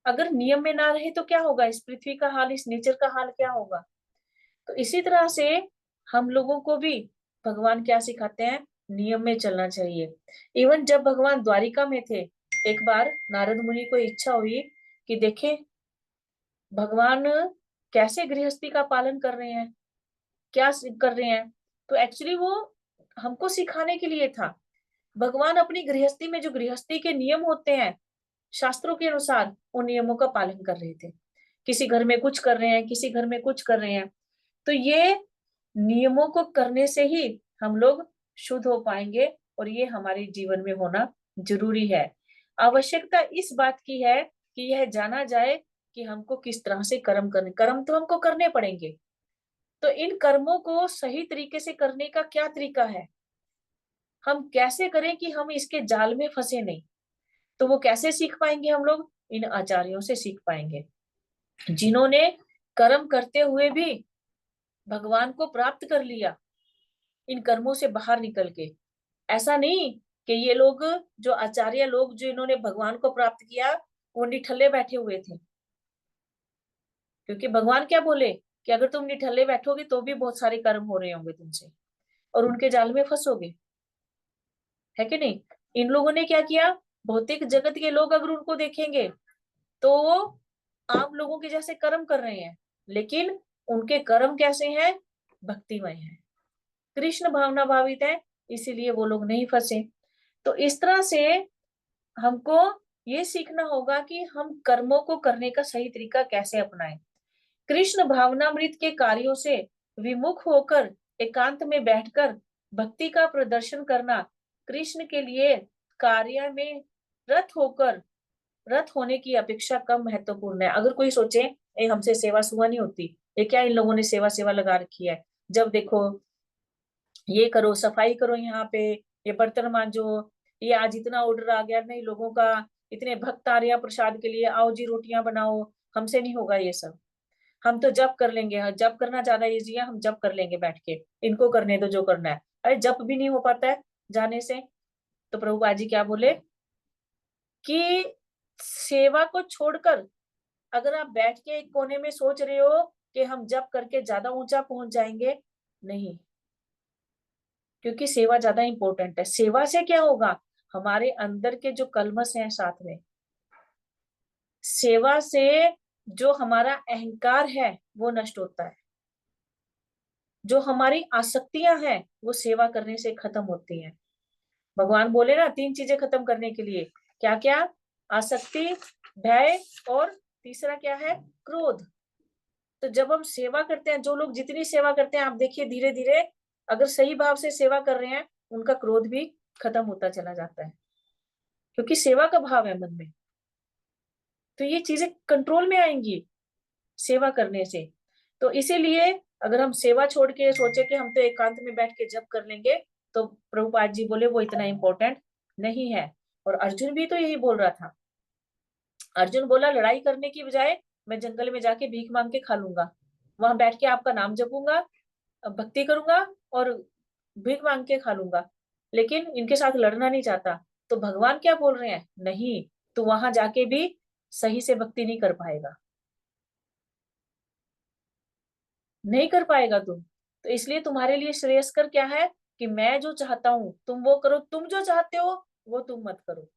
अगर नियम में ना रहे तो क्या होगा, इस पृथ्वी का हाल, इस नेचर का हाल क्या होगा। तो इसी तरह से हम लोगों को भी भगवान क्या सिखाते हैं, नियम में चलना चाहिए। इवन जब भगवान द्वारिका में थे, एक बार नारद मुनि को इच्छा हुई कि देखे भगवान कैसे गृहस्थी का पालन कर रहे हैं, क्या कर रहे हैं। तो एक्चुअली वो हमको सिखाने के लिए था। भगवान अपनी गृहस्थी में जो गृहस्थी के नियम होते हैं शास्त्रों के अनुसार, उन नियमों का पालन कर रहे थे। किसी घर में कुछ कर रहे हैं, किसी घर में कुछ कर रहे हैं। तो ये नियमों को करने से ही हम लोग शुद्ध हो पाएंगे, और ये हमारे जीवन में होना जरूरी है। आवश्यकता इस बात की है कि यह जाना जाए कि हमको किस तरह से कर्म करने, कर्म तो हमको करने पड़ेंगे। तो इन कर्मों को सही तरीके से करने का क्या तरीका है, हम कैसे करें कि हम इसके जाल में फंसे नहीं। तो वो कैसे सीख पाएंगे हम लोग, इन आचार्यों से सीख पाएंगे, जिन्होंने कर्म करते हुए भी भगवान को प्राप्त कर लिया, इन कर्मों से बाहर निकल के। ऐसा नहीं कि ये लोग जो आचार्य लोग जो इन्होंने भगवान को प्राप्त किया वो निठल्ले बैठे हुए थे। क्योंकि भगवान क्या बोले कि अगर तुम निठल्ले बैठोगे तो भी बहुत सारे कर्म हो रहे होंगे तुमसे, और उनके जाल में फंसोगे, है कि नहीं। इन लोगों ने क्या किया, भौतिक जगत के लोग अगर उनको देखेंगे तो वो आम लोगों के जैसे कर्म कर रहे हैं, लेकिन उनके कर्म कैसे हैं, भक्तिमय हैं, कृष्ण भावना भावित है, इसीलिए वो लोग नहीं फंसे। तो इस तरह से हमको ये सीखना होगा कि हम कर्मों को करने का सही तरीका कैसे अपनाएं। कृष्ण भावनामृत के कार्यों से विमुख होकर एकांत में बैठकर भक्ति का प्रदर्शन करना कृष्ण के लिए कार्य में रत होने की अपेक्षा कम महत्वपूर्ण है। अगर कोई सोचे ये हमसे सेवा सुवा नहीं होती, ये क्या इन लोगों ने सेवा सेवा लगा रखी है, जब देखो ये करो, सफाई करो, यहाँ पे ये बर्तन मांजो, ये आज इतना ऑर्डर आ गया, नहीं लोगों का इतने भक्त आ रहे हैं प्रसाद के लिए, आओ जी रोटियां बनाओ, हमसे नहीं होगा ये सब, हम तो जप कर लेंगे, जप करना ज्यादा इजी है, हम जप कर लेंगे बैठ के, इनको करने दो जो करना है। अरे जप भी नहीं हो पाता है जाने से। तो प्रभुपाद जी क्या बोले कि सेवा को छोड़कर अगर आप बैठ के एक कोने में सोच रहे हो कि हम जप करके ज्यादा ऊंचा पहुंच जाएंगे, नहीं, क्योंकि सेवा ज्यादा इंपॉर्टेंट है। सेवा से क्या होगा, हमारे अंदर के जो कलमश हैं साथ में, सेवा से जो हमारा अहंकार है वो नष्ट होता है, जो हमारी आसक्तियां हैं वो सेवा करने से खत्म होती हैं। भगवान बोले ना 3 चीजें खत्म करने के लिए, क्या क्या, आसक्ति, भय, और तीसरा क्या है, क्रोध। तो जब हम सेवा करते हैं, जो लोग जितनी सेवा करते हैं, आप देखिए धीरे धीरे अगर सही भाव से सेवा कर रहे हैं, उनका क्रोध भी खत्म होता चला जाता है, क्योंकि सेवा का भाव है मन में। तो ये चीजें कंट्रोल में आएंगी सेवा करने से। तो इसीलिए अगर हम सेवा छोड़ के सोचे कि हम तो एकांत में बैठ के जप कर लेंगे, तो प्रभुपाद जी बोले वो इतना इंपॉर्टेंट नहीं है। और अर्जुन भी तो यही बोल रहा था। अर्जुन बोला लड़ाई करने की बजाय मैं जंगल में जाके भीख मांग के खा लूंगा, वहां बैठ के आपका नाम जपूंगा, भक्ति करूंगा और भीख मांग के खा लूंगा, लेकिन इनके साथ लड़ना नहीं चाहता। तो भगवान क्या बोल रहे हैं, नहीं, तू वहां जाके भी सही से भक्ति नहीं कर पाएगा, नहीं कर पाएगा तुम। तो इसलिए तुम्हारे लिए श्रेयस्कर क्या है कि मैं जो चाहता हूं तुम वो करो, तुम जो चाहते हो वो तुम मत करो,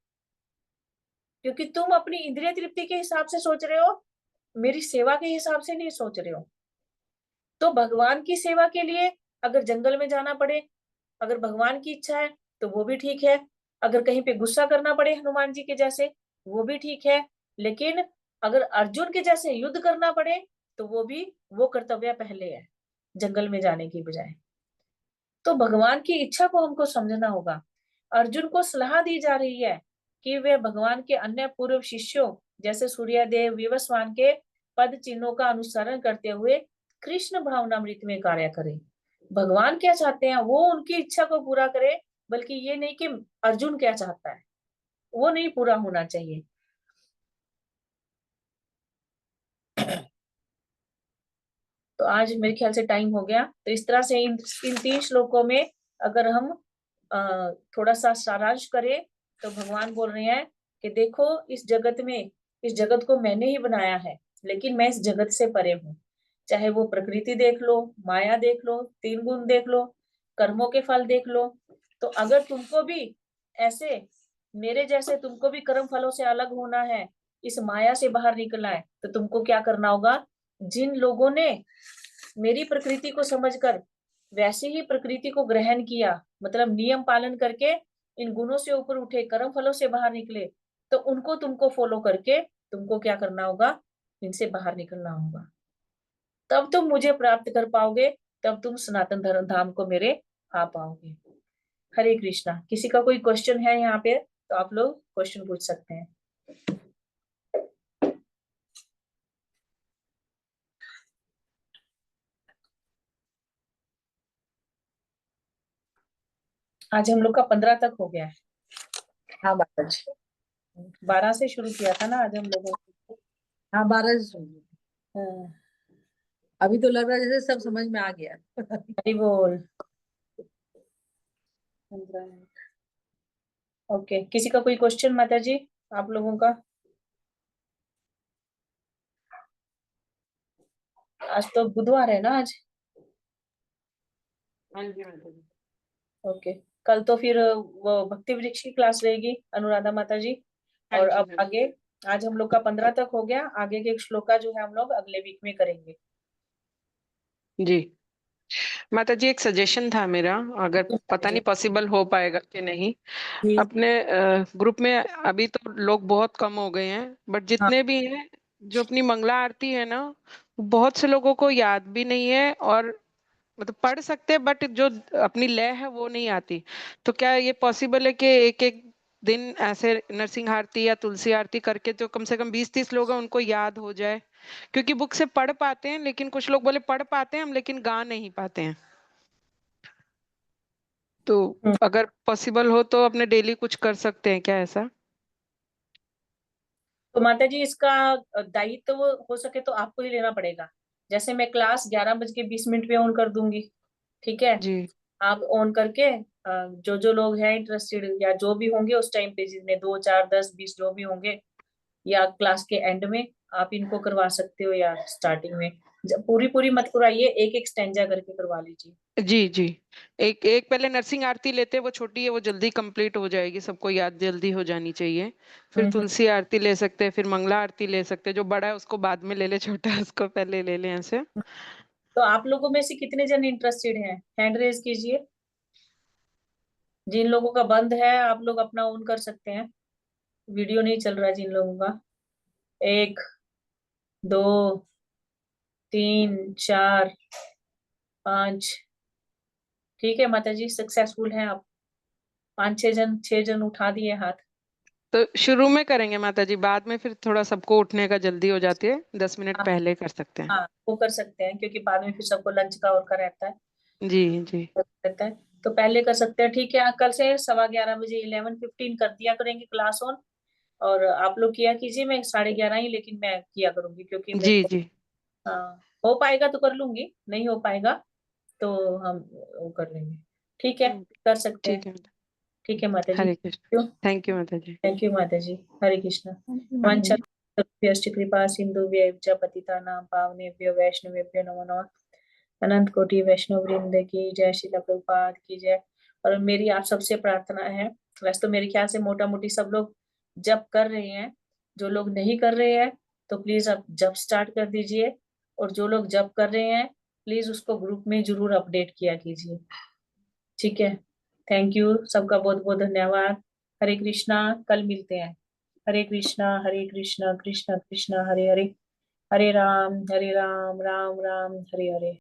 क्योंकि तुम अपनी इंद्रिय तृप्ति के हिसाब से सोच रहे हो, मेरी सेवा के हिसाब से नहीं सोच रहे हो। तो भगवान की सेवा के लिए अगर जंगल में जाना पड़े, अगर भगवान की इच्छा है तो वो भी ठीक है, अगर कहीं पे गुस्सा करना पड़े हनुमान जी के जैसे वो भी ठीक है, लेकिन अगर अर्जुन के जैसे युद्ध करना पड़े तो वो कर्तव्य पहले है जंगल में जाने की बजाय। तो भगवान की इच्छा को हमको समझना होगा। अर्जुन को सलाह दी जा रही है कि वे भगवान के अन्य पूर्व शिष्यों जैसे सूर्यदेव, विवस्वान के पद चिन्हों का अनुसरण करते हुए कृष्ण भावनामृत में कार्य करें। भगवान क्या चाहते हैं वो उनकी इच्छा को पूरा करे, बल्कि ये नहीं कि अर्जुन क्या चाहता है। वो नहीं पूरा होना चाहिए। तो आज मेरे ख्याल से टाइम हो गया। तो इस तरह से इन 3 श्लोकों में अगर हम थोड़ा सा सारांश करें तो भगवान बोल रहे हैं कि देखो इस जगत में, इस जगत को मैंने ही बनाया है, लेकिन मैं इस जगत से परे हूँ। चाहे वो प्रकृति देख लो, माया देख लो, 3 गुण देख लो, कर्मों के फल देख लो। तो अगर तुमको भी ऐसे मेरे जैसे तुमको भी कर्म फलों से अलग होना है, इस माया से बाहर निकलना है, तो तुमको क्या करना होगा? जिन लोगों ने मेरी प्रकृति को समझकर वैसे ही प्रकृति को ग्रहण किया, मतलब नियम पालन करके इन गुणों से ऊपर उठे, कर्म फलों से बाहर निकले, तो उनको तुमको फॉलो करके तुमको क्या करना होगा? इनसे बाहर निकलना होगा। तब तुम मुझे प्राप्त कर पाओगे, तब तुम सनातन धर्म धाम को मेरे आ पाओगे। हरे कृष्णा। किसी का कोई क्वेश्चन है यहाँ पे तो आप लोग क्वेश्चन पूछ सकते हैं। आज हम लोग का 15 तक हो गया है। हाँ माता जी। 12 से शुरू किया था ना आज हम लोगों ने। हाँ 12 से शुरू। हाँ, अभी तो लग रहा है जैसे सब समझ में आ गया। हरि बोल। ओके, किसी का कोई क्वेश्चन माता जी आप लोगों का? आज तो बुधवार है ना आज। हाँ जी माता जी। ओके, कल तो फिर वो भक्ति वृक्ष की क्लास रहेगी अनुराधा माता जी। हाँ और जी, अब हाँ जी। आगे, आज हम लोग का 15 तक हो गया, आगे के श्लोका जो है हम लोग अगले वीक में करेंगे। जी माता जी, एक सजेशन था मेरा, अगर पता नहीं पॉसिबल हो पाएगा कि नहीं। जी। अपने ग्रुप में अभी तो लोग बहुत कम हो गए हैं, बट हाँ। जितने भी हैं, जो अपनी मंगला आरती है ना, बहुत से लोगों को याद भी नहीं है, और मतलब पढ़ सकते हैं बट जो अपनी लय है वो नहीं आती। तो क्या ये पॉसिबल है कि एक एक दिन ऐसे नरसिंह आरती या तुलसी आरती करके जो कम से कम 20-30 लोग हैं उनको याद हो जाए? क्योंकि बुक से पढ़ पाते हैं, लेकिन कुछ लोग बोले पढ़ पाते हैं हम लेकिन गा नहीं पाते हैं। तो हम्म। अगर पॉसिबल हो तो अपने डेली कुछ कर सकते हैं क्या ऐसा? तो माता जी इसका दायित्व हो सके तो आपको ही लेना पड़ेगा। जैसे मैं क्लास 11:20 पे ऑन कर दूंगी, ठीक है? जी आप ऑन करके जो जो लोग हैं इंटरेस्टेड या जो भी होंगे उस टाइम पे, जितने 2, 4, 10, 20 जो भी होंगे, या क्लास के एंड में आप इनको करवा सकते हो, या स्टार्टिंग में। पूरी पूरी मत करवाइए, एक एक स्टेंजा करके करवा लीजिए। जी जी। एक एक पहले नरसिंह आरती लेते हैं, वो छोटी है, वो जल्दी कंप्लीट हो जाएगी, सबको याद जल्दी हो जानी चाहिए। फिर हम्म। तुलसी आरती ले सकते हैं, फिर मंगला आरती ले सकते हैं। जो बड़ा है उसको बाद में ले ले, छोटा है उसको पहले ले ले ऐसे। तो आप लोगों में से कितने जन इंटरेस्टेड हैं? हैंड रेज कीजिए। जिन लोगों का बंद है आप लोग अपना ऑन कर सकते हैं। वीडियो नहीं चल रहा है जिन लोगों का। 1, 2, 3, 4, 5। ठीक है माता जी, सक्सेसफुल हैं आप। 5, 6 जन उठा दिए हाथ। तो शुरू में करेंगे माता जी, बाद में फिर थोड़ा सबको उठने का जल्दी हो जाती है, 10 मिनट हाँ पहले कर सकते हैं। हाँ, वो कर सकते हैं क्योंकि बाद में फिर सबको लंच का और का रहता है। जी जी। रहता है तो पहले कर सकते हैं, ठीक है? कल से 11:15 11:15 कर दिया करेंगे क्लास ऑन। और आप लोग किया कीजिए, मैं 11:30 ही लेकिन मैं किया करूंगी क्योंकि मेरे जी को, जी। हाँ, हो पाएगा तो कर लूंगी, नहीं हो पाएगा तो हम वो कर लेंगे। ठीक है, कर सकते हैं। ठीक है। ठीक है माता जी। हरे कृष्ण। थैंक यू माता जी। थैंक यू माता जी। हरे कृष्णा। वांछा कृपा सिंधु पतितानां पावनेभ्यो वैष्णवेभ्यो नमो नमः। अनंत कोटि वैष्णव वृंद की जय, श्रील प्रभुपाद की जय। और मेरी आप सबसे प्रार्थना है, वैसे तो मेरे ख्याल से मोटा मोटी सब लोग जप कर रहे हैं, जो लोग नहीं कर रहे हैं तो प्लीज आप जप स्टार्ट कर दीजिए। और जो लोग जप कर रहे हैं प्लीज उसको ग्रुप में जरूर अपडेट किया कीजिए। ठीक है, थैंक यू सबका, बहुत बहुत धन्यवाद। हरे कृष्णा, कल मिलते हैं। हरे कृष्णा कृष्णा कृष्णा हरे हरे, हरे राम राम राम हरे हरे।